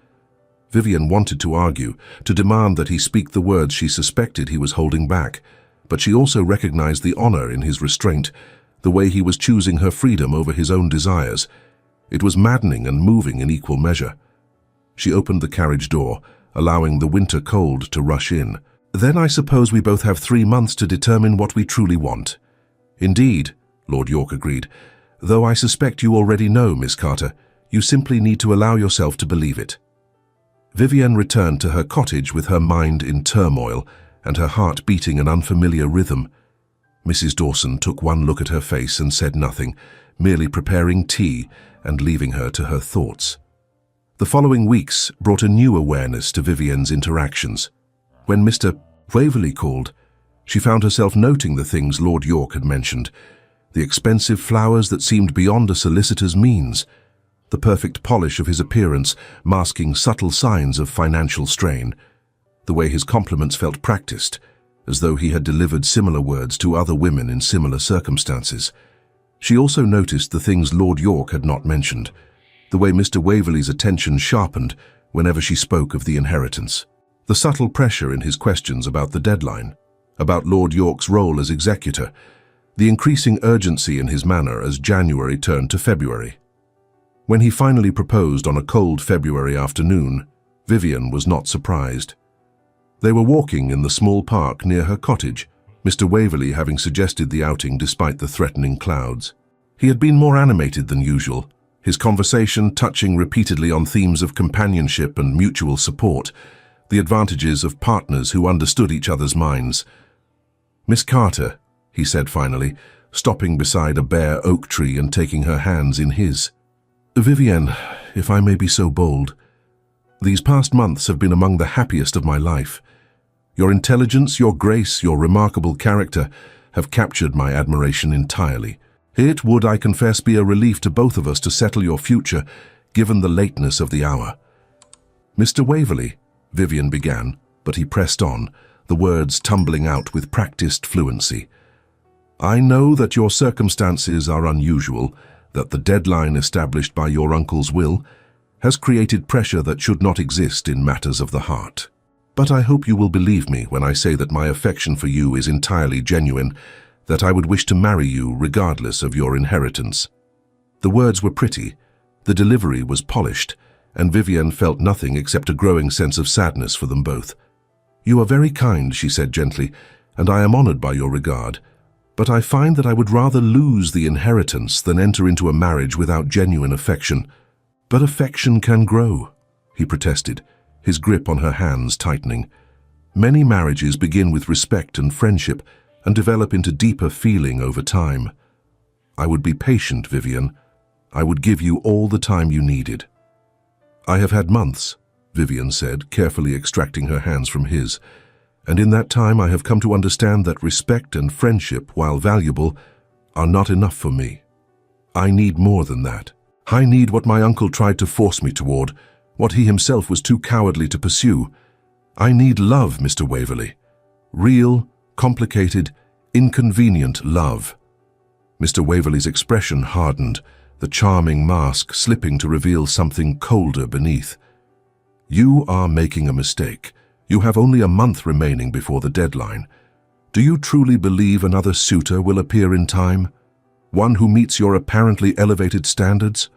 Vivian wanted to argue, to demand that he speak the words she suspected he was holding back, but she also recognized the honor in his restraint, the way he was choosing her freedom over his own desires. It was maddening and moving in equal measure. She opened the carriage door, allowing the winter cold to rush in. "Then I suppose we both have 3 months to determine what we truly want." "Indeed," Lord York agreed, "though I suspect you already know, Miss Carter. You simply need to allow yourself to believe it." Vivian returned to her cottage with her mind in turmoil and her heart beating an unfamiliar rhythm. Mrs. Dawson took one look at her face and said nothing, merely preparing tea and leaving her to her thoughts. The following weeks brought a new awareness to Vivian's interactions. When Mr. Waverley called, she found herself noting the things Lord York had mentioned: the expensive flowers that seemed beyond a solicitor's means, the perfect polish of his appearance masking subtle signs of financial strain, the way his compliments felt practiced, as though he had delivered similar words to other women in similar circumstances. She also noticed the things Lord York had not mentioned, the way Mr. Waverley's attention sharpened whenever she spoke of the inheritance, the subtle pressure in his questions about the deadline, about Lord York's role as executor, the increasing urgency in his manner as January turned to February. When he finally proposed on a cold February afternoon, Vivian was not surprised. They were walking in the small park near her cottage, Mr. Waverley having suggested the outing despite the threatening clouds. He had been more animated than usual, his conversation touching repeatedly on themes of companionship and mutual support, the advantages of partners who understood each other's minds. "Miss Carter," he said finally, stopping beside a bare oak tree and taking her hands in his. "Vivian, if I may be so bold," These past months have been among the happiest of my life. Your intelligence, your grace, your remarkable character have captured my admiration entirely. It would, I confess, be a relief to both of us to settle your future, given the lateness of the hour. Mr. Waverley, Vivian began, but he pressed on, the words tumbling out with practiced fluency. I know that your circumstances are unusual, that the deadline established by your uncle's will has created pressure that should not exist in matters of the heart. But I hope you will believe me when I say that my affection for you is entirely genuine, that I would wish to marry you regardless of your inheritance. The words were pretty, the delivery was polished, and Vivian felt nothing except a growing sense of sadness for them both. You are very kind, she said gently, and I am honored by your regard, but I find that I would rather lose the inheritance than enter into a marriage without genuine affection. But affection can grow, he protested, his grip on her hands tightening. Many marriages begin with respect and friendship and develop into deeper feeling over time. I would be patient, Vivian. I would give you all the time you needed. I have had months, Vivian said, carefully extracting her hands from his, and in that time I have come to understand that respect and friendship, while valuable, are not enough for me. I need more than that. I need what my uncle tried to force me toward, what he himself was too cowardly to pursue. I need love, Mr. Waverley. Real, complicated, inconvenient love. Mr. Waverley's expression hardened, the charming mask slipping to reveal something colder beneath. You are making a mistake. You have only a month remaining before the deadline. Do you truly believe another suitor will appear in time? One who meets your apparently elevated standards?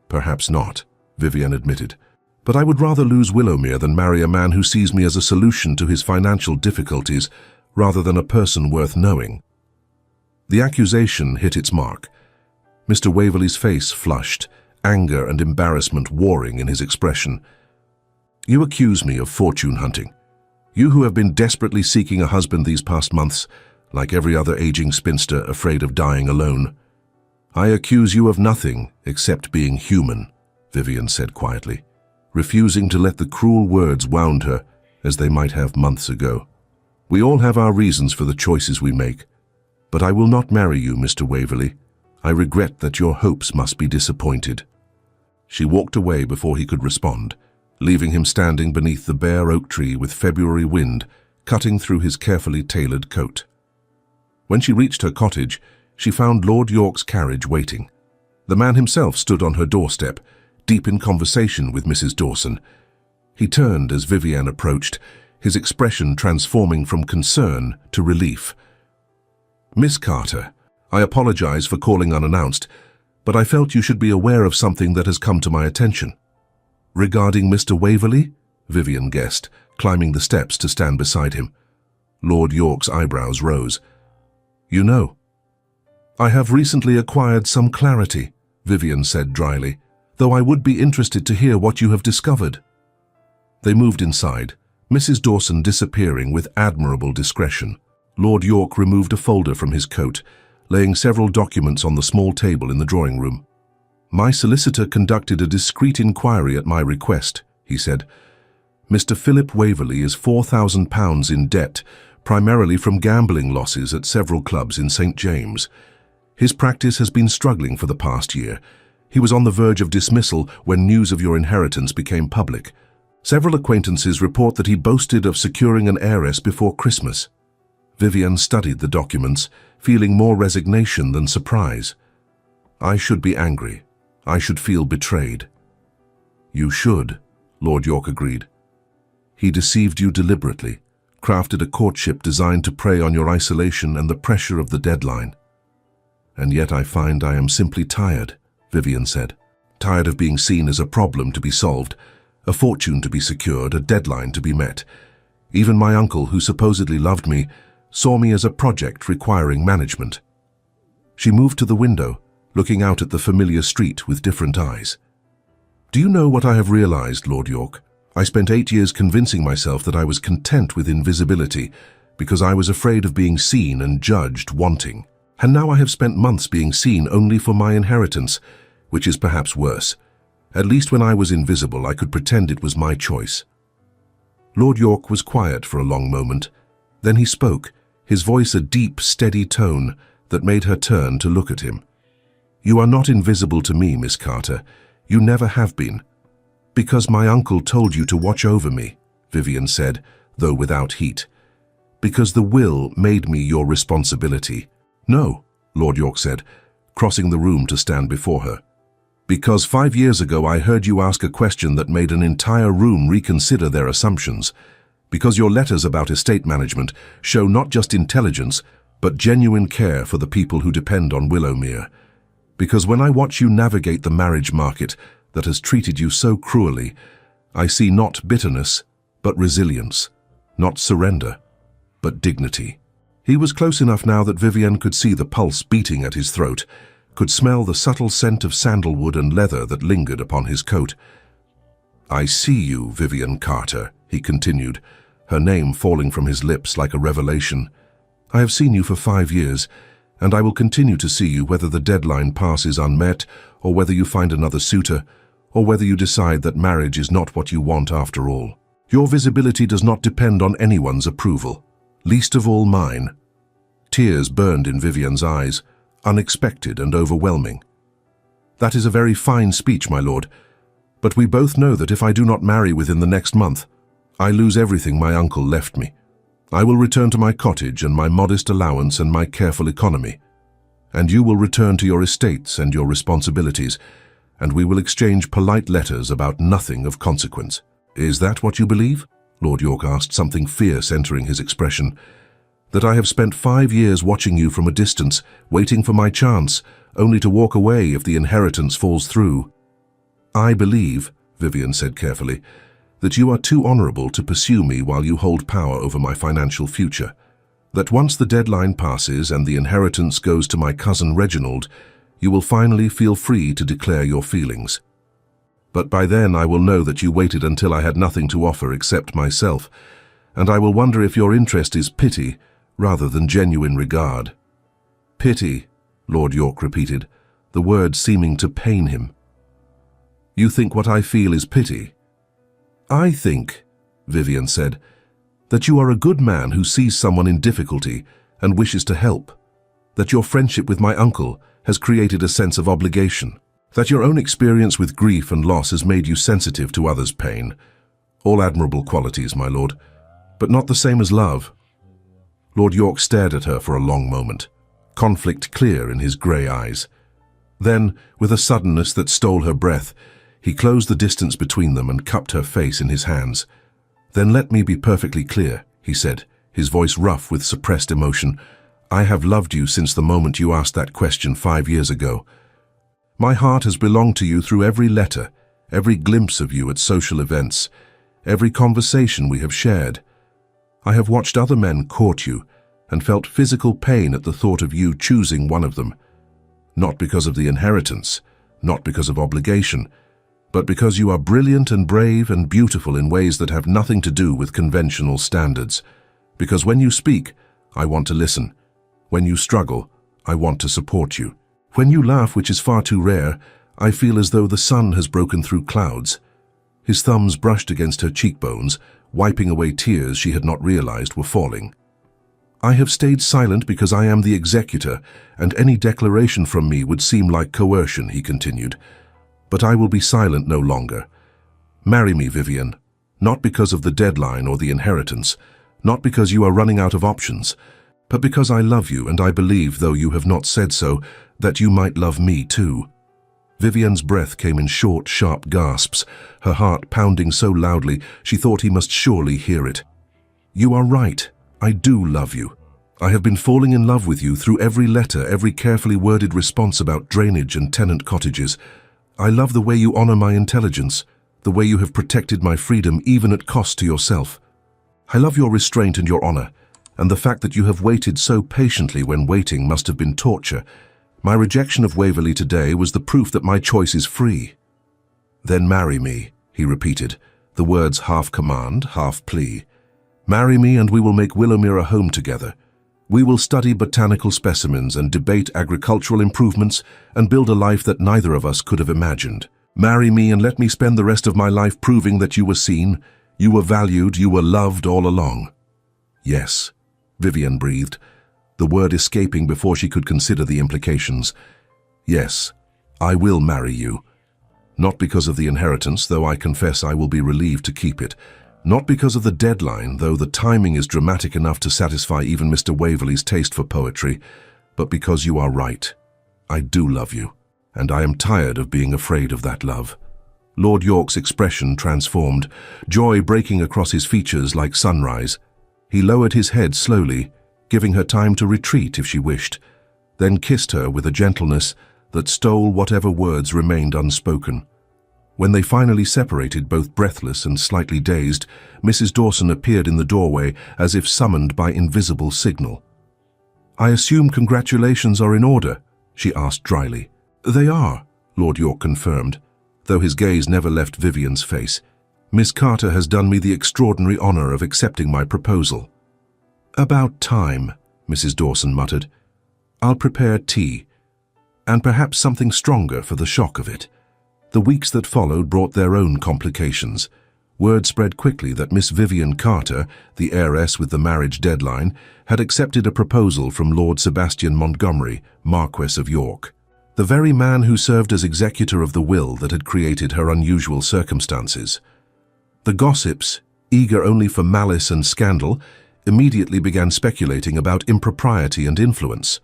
Perhaps not, Vivian admitted. But I would rather lose Willowmere than marry a man who sees me as a solution to his financial difficulties rather than a person worth knowing. The accusation hit its mark. Mr. Waverley's face flushed, anger and embarrassment warring in his expression. You accuse me of fortune hunting. You who have been desperately seeking a husband these past months, like every other aging spinster afraid of dying alone. I accuse you of nothing except being human, Vivian said quietly, refusing to let the cruel words wound her as they might have months ago. We all have our reasons for the choices we make, but I will not marry you, Mr. Waverley. I regret that your hopes must be disappointed. She walked away before he could respond, leaving him standing beneath the bare oak tree with February wind cutting through his carefully tailored coat. When she reached her cottage, she found Lord York's carriage waiting. The man himself stood on her doorstep, deep in conversation with Mrs. Dawson. He turned as Vivian approached, his expression transforming from concern to relief. Miss Carter, I apologize for calling unannounced, but I felt you should be aware of something that has come to my attention. Regarding Mr. Waverley? Vivian guessed, climbing the steps to stand beside him. Lord York's eyebrows rose. You know. I have recently acquired some clarity, Vivian said dryly, though I would be interested to hear what you have discovered. They moved inside, Mrs. Dawson disappearing with admirable discretion. Lord York removed a folder from his coat, laying several documents on the small table in the drawing room. My solicitor conducted a discreet inquiry at my request, he said. Mr. Philip Waverley is £4,000 in debt, primarily from gambling losses at several clubs in St. James. His practice has been struggling for the past year. He was on the verge of dismissal when news of your inheritance became public. Several acquaintances report that he boasted of securing an heiress before Christmas. Vivian studied the documents, feeling more resignation than surprise. I should be angry. I should feel betrayed. You should, Lord York agreed. He deceived you deliberately, crafted a courtship designed to prey on your isolation and the pressure of the deadline. And yet I find I am simply tired, Vivian said. Tired of being seen as a problem to be solved, a fortune to be secured, a deadline to be met. Even my uncle, who supposedly loved me, saw me as a project requiring management. She moved to the window, looking out at the familiar street with different eyes. Do you know what I have realized, Lord York? I spent 8 years convincing myself that I was content with invisibility because I was afraid of being seen and judged wanting. And now I have spent months being seen only for my inheritance, which is perhaps worse. At least when I was invisible, I could pretend it was my choice. Lord York was quiet for a long moment. Then he spoke, his voice a deep, steady tone that made her turn to look at him. "You are not invisible to me, Miss Carter. You never have been. Because my uncle told you to watch over me," Vivian said, though without heat. "Because the will made me your responsibility." "No," Lord York said, crossing the room to stand before her. "Because 5 years ago I heard you ask a question that made an entire room reconsider their assumptions. Because your letters about estate management show not just intelligence, but genuine care for the people who depend on Willowmere. Because when I watch you navigate the marriage market that has treated you so cruelly, I see not bitterness, but resilience, not surrender, but dignity." He was close enough now that Vivian could see the pulse beating at his throat, could smell the subtle scent of sandalwood and leather that lingered upon his coat. "I see you, Vivian Carter," he continued, her name falling from his lips like a revelation. "I have seen you for 5 years, and I will continue to see you whether the deadline passes unmet, or whether you find another suitor, or whether you decide that marriage is not what you want after all. Your visibility does not depend on anyone's approval, least of all mine." Tears burned in Vivian's eyes, unexpected and overwhelming. "That is a very fine speech, my lord, but we both know that if I do not marry within the next month, I lose everything my uncle left me. I will return to my cottage and my modest allowance and my careful economy, and you will return to your estates and your responsibilities, and we will exchange polite letters about nothing of consequence." "Is that what you believe?" Lord York asked, something fierce entering his expression. "That I have spent 5 years watching you from a distance, waiting for my chance, only to walk away if the inheritance falls through?" "I believe," Vivian said carefully, "that you are too honorable to pursue me while you hold power over my financial future. That once the deadline passes and the inheritance goes to my cousin Reginald, you will finally feel free to declare your feelings. But by then I will know that you waited until I had nothing to offer except myself, and I will wonder if your interest is pity rather than genuine regard." "Pity," Lord York repeated, the word seeming to pain him. "You think what I feel is pity?" "I think," Vivian said, "that you are a good man who sees someone in difficulty and wishes to help. That your friendship with my uncle has created a sense of obligation. That your own experience with grief and loss has made you sensitive to others' pain. All admirable qualities, my lord, but not the same as love." Lord York stared at her for a long moment, conflict clear in his grey eyes. Then, with a suddenness that stole her breath, he closed the distance between them and cupped her face in his hands. "Then let me be perfectly clear," he said, his voice rough with suppressed emotion. "I have loved you since the moment you asked that question 5 years ago. My heart has belonged to you through every letter, every glimpse of you at social events, every conversation we have shared. I have watched other men court you and felt physical pain at the thought of you choosing one of them. Not because of the inheritance, not because of obligation, but because you are brilliant and brave and beautiful in ways that have nothing to do with conventional standards. Because when you speak, I want to listen. When you struggle, I want to support you. When you laugh, which is far too rare, I feel as though the sun has broken through clouds." His thumbs brushed against her cheekbones, wiping away tears she had not realized were falling. "I have stayed silent because I am the executor, and any declaration from me would seem like coercion," he continued. "But I will be silent no longer. Marry me, Vivian, not because of the deadline or the inheritance, not because you are running out of options, but because I love you and I believe, though you have not said so, that you might love me too." Vivian's breath came in short, sharp gasps, her heart pounding so loudly she thought he must surely hear it. "You are right. I do love you. I have been falling in love with you through every letter, every carefully worded response about drainage and tenant cottages. I love the way you honor my intelligence, the way you have protected my freedom even at cost to yourself. I love your restraint and your honor, and the fact that you have waited so patiently when waiting must have been torture. My rejection of Waverley today was the proof that my choice is free." "Then marry me," he repeated, the words half command, half plea. "Marry me and we will make Willowmere a home together. We will study botanical specimens and debate agricultural improvements and build a life that neither of us could have imagined." Marry me and let me spend the rest of my life proving that you were seen, you were valued, you were loved all along." "Yes," Vivian breathed, the word escaping before she could consider the implications. "Yes, I will marry you. Not because of the inheritance, though I confess I will be relieved to keep it. Not because of the deadline, though the timing is dramatic enough to satisfy even Mr. Waverley's taste for poetry, but because you are right. I do love you, and I am tired of being afraid of that love." Lord York's expression transformed, joy breaking across his features like sunrise. He lowered his head slowly, giving her time to retreat if she wished, then kissed her with a gentleness that stole whatever words remained unspoken. When they finally separated, both breathless and slightly dazed, Mrs. Dawson appeared in the doorway as if summoned by invisible signal. "I assume congratulations are in order?" she asked dryly. "They are," Lord York confirmed, though his gaze never left Vivian's face. "Miss Carter has done me the extraordinary honor of accepting my proposal." "About time," Mrs. Dawson muttered. "I'll prepare tea, and perhaps something stronger for the shock of it." The weeks that followed brought their own complications. Word spread quickly that Miss Vivian Carter, the heiress with the marriage deadline, had accepted a proposal from Lord Sebastian Montgomery, Marquess of York, the very man who served as executor of the will that had created her unusual circumstances. The gossips, eager only for malice and scandal, immediately began speculating about impropriety and influence.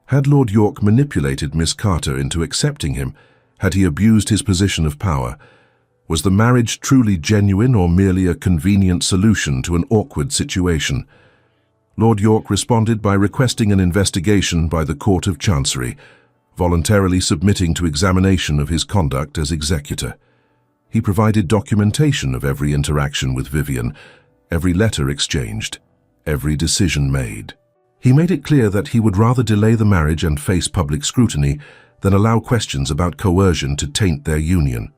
Had Lord York manipulated Miss Carter into accepting him? Had he abused his position of power? Was the marriage truly genuine or merely a convenient solution to an awkward situation? Lord York responded by requesting an investigation by the Court of Chancery, voluntarily submitting to examination of his conduct as executor. He provided documentation of every interaction with Vivian, every letter exchanged, every decision made. He made it clear that he would rather delay the marriage and face public scrutiny than allow questions about coercion to taint their union.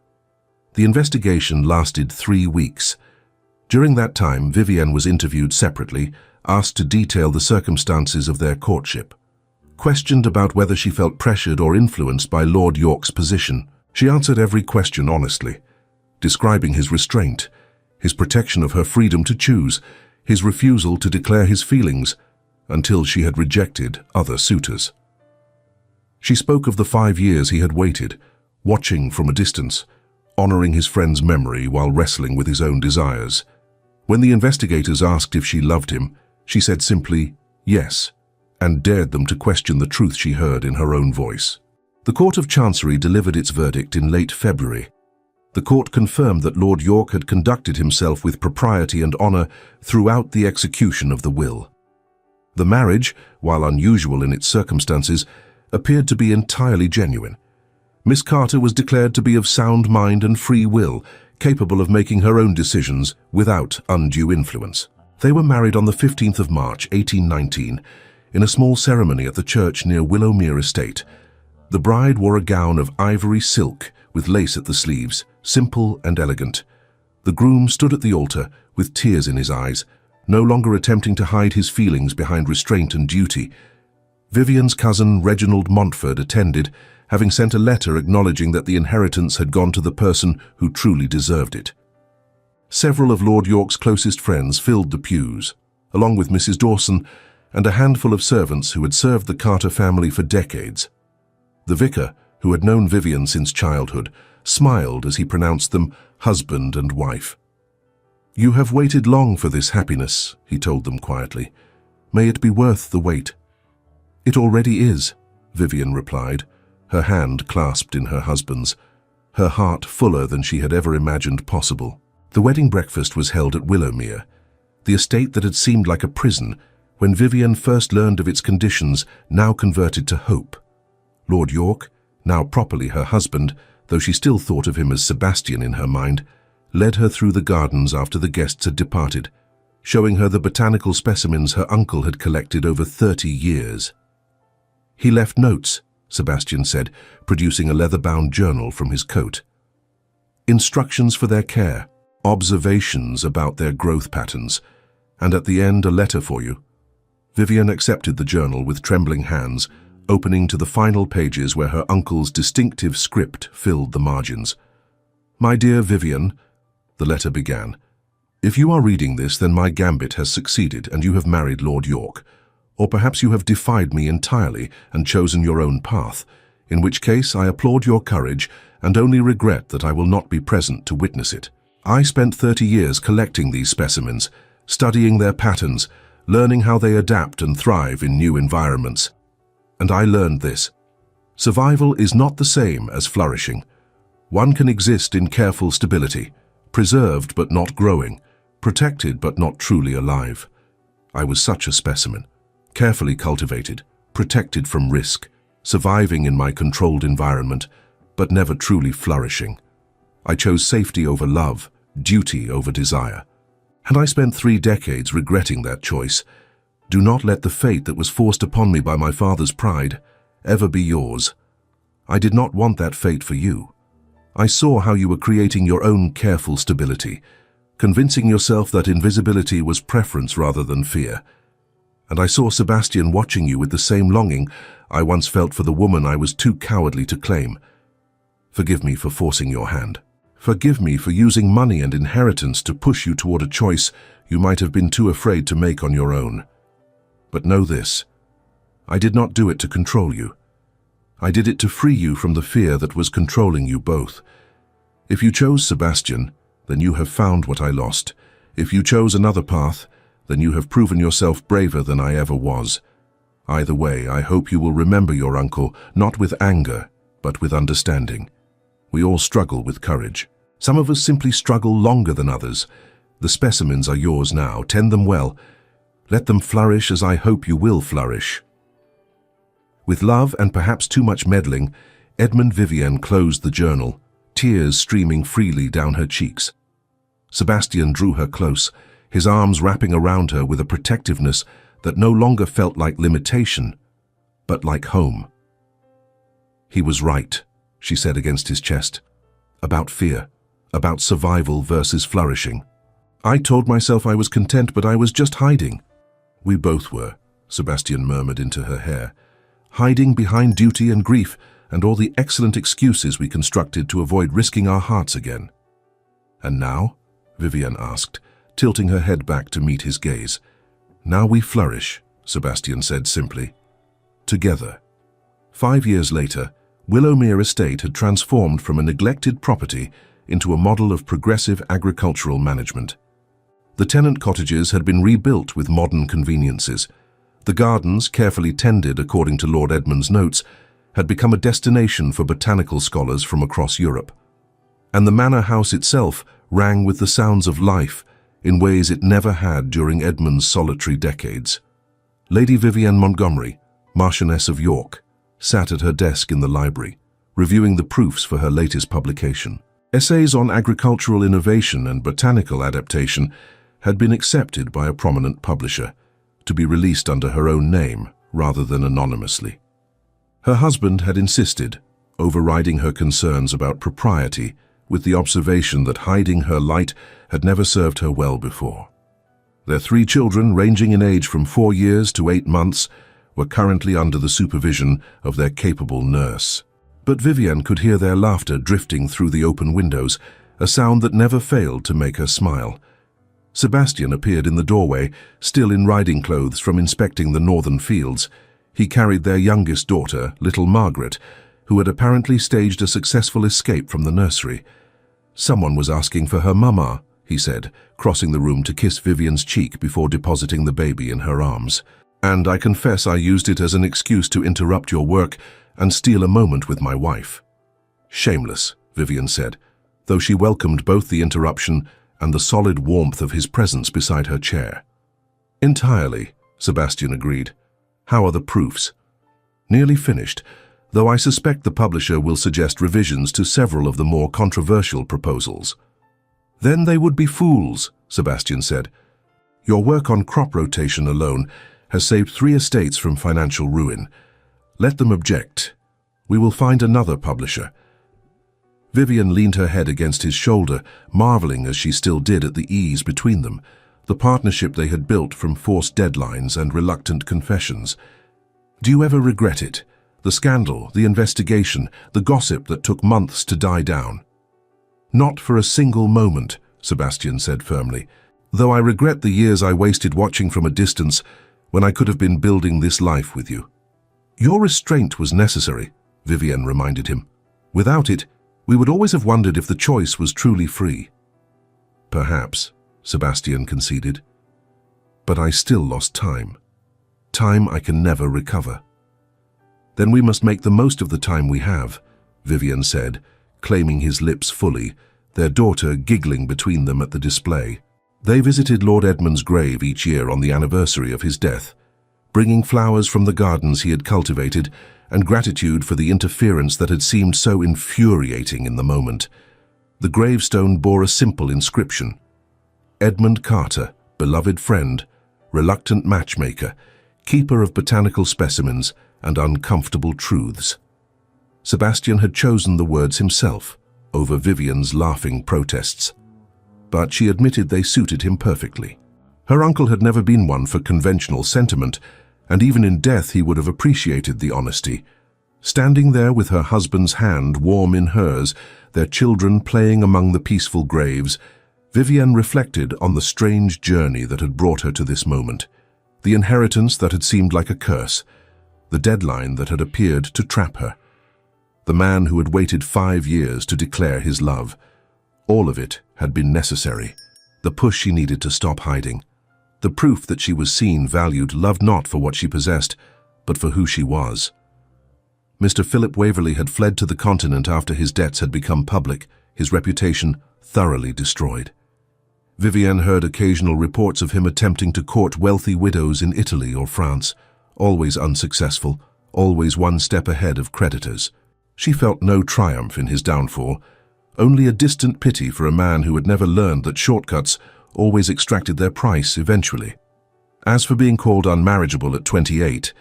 The investigation lasted 3 weeks. During that time, Vivian was interviewed separately, asked to detail the circumstances of their courtship. Questioned about whether she felt pressured or influenced by Lord York's position, she answered every question honestly, describing his restraint, his protection of her freedom to choose, his refusal to declare his feelings, until she had rejected other suitors. She spoke of the 5 years he had waited, watching from a distance, honoring his friend's memory while wrestling with his own desires. When the investigators asked if she loved him, she said simply, yes, and dared them to question the truth she heard in her own voice. The Court of Chancery delivered its verdict in late February. The court confirmed that Lord York had conducted himself with propriety and honor throughout the execution of the will. The marriage, while unusual in its circumstances, appeared to be entirely genuine. Miss Carter was declared to be of sound mind and free will, capable of making her own decisions without undue influence. They were married on the 15th of March, 1819, in a small ceremony at the church near Willowmere Estate. The bride wore a gown of ivory silk with lace at the sleeves, simple and elegant. The groom stood at the altar with tears in his eyes, no longer attempting to hide his feelings behind restraint and duty. Vivian's cousin Reginald Montford attended, having sent a letter acknowledging that the inheritance had gone to the person who truly deserved it. Several of Lord York's closest friends filled the pews, along with Mrs. Dawson and a handful of servants who had served the Carter family for decades. The vicar, who had known Vivian since childhood, smiled as he pronounced them husband and wife. "You have waited long for this happiness," he told them quietly. "May it be worth the wait." "It already is," Vivian replied, her hand clasped in her husband's, her heart fuller than she had ever imagined possible. The wedding breakfast was held at Willowmere, the estate that had seemed like a prison when Vivian first learned of its conditions, now converted to hope. Lord York, now properly her husband, though she still thought of him as Sebastian in her mind, led her through the gardens after the guests had departed, showing her the botanical specimens her uncle had collected over 30 years. "He left notes," Sebastian said, producing a leather-bound journal from his coat. "Instructions for their care, observations about their growth patterns, and at the end a letter for you." Vivian accepted the journal with trembling hands, opening to the final pages where her uncle's distinctive script filled the margins. "My dear Vivian," the letter began, "if you are reading this, then my gambit has succeeded and you have married Lord York. Or perhaps you have defied me entirely and chosen your own path, in which case I applaud your courage and only regret that I will not be present to witness it. I spent 30 years collecting these specimens, studying their patterns, learning how they adapt and thrive in new environments. And I learned this. Survival is not the same as flourishing. One can exist in careful stability, preserved but not growing, protected but not truly alive. I was such a specimen, carefully cultivated, protected from risk, surviving in my controlled environment, but never truly flourishing. I chose safety over love, duty over desire. And I spent 3 decades regretting that choice. Do not let the fate that was forced upon me by my father's pride ever be yours. I did not want that fate for you. I saw how you were creating your own careful stability, convincing yourself that invisibility was preference rather than fear. And I saw Sebastian watching you with the same longing I once felt for the woman I was too cowardly to claim. Forgive me for forcing your hand. Forgive me for using money and inheritance to push you toward a choice you might have been too afraid to make on your own. But know this, I did not do it to control you. I did it to free you from the fear that was controlling you both. If you chose Sebastian, then you have found what I lost. If you chose another path, then you have proven yourself braver than I ever was. Either way, I hope you will remember your uncle, not with anger, but with understanding. We all struggle with courage. Some of us simply struggle longer than others. The specimens are yours now. Tend them well. Let them flourish as I hope you will flourish." With love and perhaps too much meddling, Edmund Vivian closed the journal, tears streaming freely down her cheeks. Sebastian drew her close, his arms wrapping around her with a protectiveness that no longer felt like limitation, but like home. "He was right," she said against his chest, "about fear, about survival versus flourishing. I told myself I was content, but I was just hiding." "We both were," Sebastian murmured into her hair, "hiding behind duty and grief and all the excellent excuses we constructed to avoid risking our hearts again." "And now?" Vivian asked, tilting her head back to meet his gaze. "Now we flourish," Sebastian said simply. "Together." 5 years later, Willowmere Estate had transformed from a neglected property into a model of progressive agricultural management. The tenant cottages had been rebuilt with modern conveniences. The gardens, carefully tended according to Lord Edmund's notes, had become a destination for botanical scholars from across Europe. And the manor house itself rang with the sounds of life in ways it never had during Edmund's solitary decades. Lady Vivian Montgomery, Marchioness of York, sat at her desk in the library, reviewing the proofs for her latest publication. Essays on agricultural innovation and botanical adaptation had been accepted by a prominent publisher, to be released under her own name rather than anonymously. Her husband had insisted, overriding her concerns about propriety with the observation that hiding her light had never served her well before. Their 3 children, ranging in age from 4 years to 8 months, were currently under the supervision of their capable nurse. But Vivian could hear their laughter drifting through the open windows, a sound that never failed to make her smile. Sebastian appeared in the doorway, still in riding clothes from inspecting the northern fields. He carried their youngest daughter, little Margaret, who had apparently staged a successful escape from the nursery. "Someone was asking for her mama," he said, crossing the room to kiss Vivian's cheek before depositing the baby in her arms. "And I confess I used it as an excuse to interrupt your work and steal a moment with my wife." "Shameless," Vivian said, though she welcomed both the interruption and the solid warmth of his presence beside her chair. "Entirely," Sebastian agreed. "How are the proofs?" "Nearly finished, though I suspect the publisher will suggest revisions to several of the more controversial proposals." "Then they would be fools," Sebastian said. "Your work on crop rotation alone has saved 3 estates from financial ruin. Let them object. We will find another publisher." Vivian leaned her head against his shoulder, marveling as she still did at the ease between them, the partnership they had built from forced deadlines and reluctant confessions. "Do you ever regret it? The scandal, the investigation, the gossip that took months to die down. "Not for a single moment," Sebastian said firmly, "though I regret the years I wasted watching from a distance when I could have been building this life with you." "Your restraint was necessary," Vivienne reminded him. "Without it, we would always have wondered if the choice was truly free." "Perhaps," Sebastian conceded. "But I still lost time. Time I can never recover." "Then we must make the most of the time we have," Vivienne said, claiming his lips fully, their daughter giggling between them at the display. They visited Lord Edmund's grave each year on the anniversary of his death, bringing flowers from the gardens he had cultivated and gratitude for the interference that had seemed so infuriating in the moment. The gravestone bore a simple inscription: "Edmund Carter, beloved friend, reluctant matchmaker, keeper of botanical specimens and uncomfortable truths." Sebastian had chosen the words himself over Vivienne's laughing protests, but she admitted they suited him perfectly. Her uncle had never been one for conventional sentiment, and even in death he would have appreciated the honesty. Standing there with her husband's hand warm in hers, their children playing among the peaceful graves, Vivienne reflected on the strange journey that had brought her to this moment, the inheritance that had seemed like a curse, the deadline that had appeared to trap her, the man who had waited 5 years to declare his love. All of it had been necessary, the push she needed to stop hiding, the proof that she was seen, valued, loved not for what she possessed, but for who she was. Mr. Philip Waverley had fled to the continent after his debts had become public, his reputation thoroughly destroyed. Vivienne heard occasional reports of him attempting to court wealthy widows in Italy or France, always unsuccessful, always one step ahead of creditors. She felt no triumph in his downfall, only a distant pity for a man who had never learned that shortcuts always extracted their price eventually. As for being called unmarriageable at 28,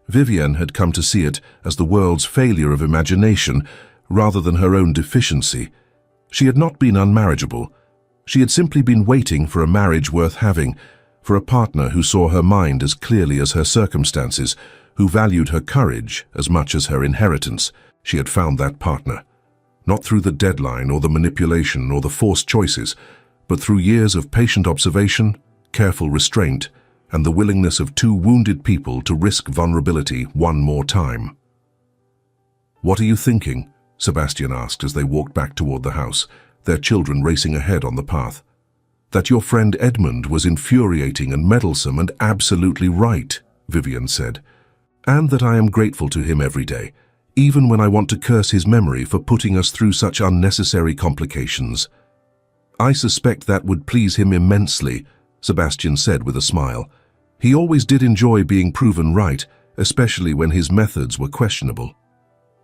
Vivienne had come to see it as the world's failure of imagination rather than her own deficiency. She had not been unmarriageable. She had simply been waiting for a marriage worth having, for a partner who saw her mind as clearly as her circumstances, who valued her courage as much as her inheritance. She had found that partner, not through the deadline or the manipulation or the forced choices, but through years of patient observation, careful restraint, and the willingness of 2 wounded people to risk vulnerability one more time. "What are you thinking?" Sebastian asked as they walked back toward the house, their children racing ahead on the path. "That your friend Edmund was infuriating and meddlesome and absolutely right," Vivienne said, "and that I am grateful to him every day, even when I want to curse his memory for putting us through such unnecessary complications." "I suspect that would please him immensely," Sebastian said with a smile. "He always did enjoy being proven right, especially when his methods were questionable."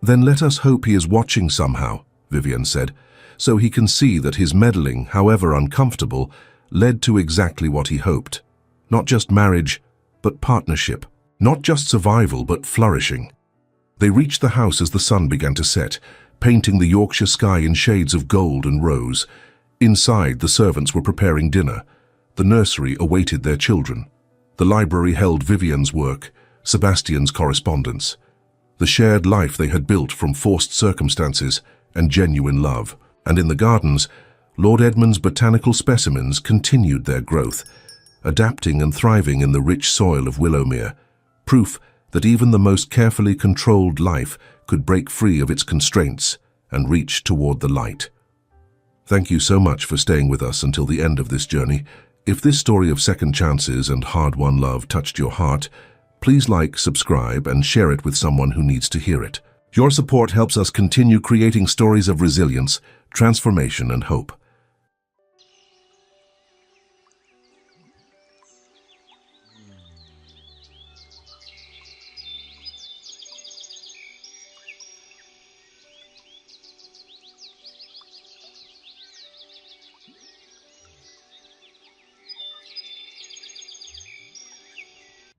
"Then let us hope he is watching somehow," Vivienne said, "so he can see that his meddling, however uncomfortable, led to exactly what he hoped. Not just marriage, but partnership. Not just survival, but flourishing." They reached the house as the sun began to set, painting the Yorkshire sky in shades of gold and rose. Inside, the servants were preparing dinner. The nursery awaited their children. The library held Vivienne's work, Sebastian's correspondence, the shared life they had built from forced circumstances and genuine love. And in the gardens, Lord Edmund's botanical specimens continued their growth, adapting and thriving in the rich soil of Willowmere, proof that even the most carefully controlled life could break free of its constraints and reach toward the light. Thank you so much for staying with us until the end of this journey. If this story of second chances and hard-won love touched your heart, please like, subscribe, and share it with someone who needs to hear it. Your support helps us continue creating stories of resilience, transformation, and hope.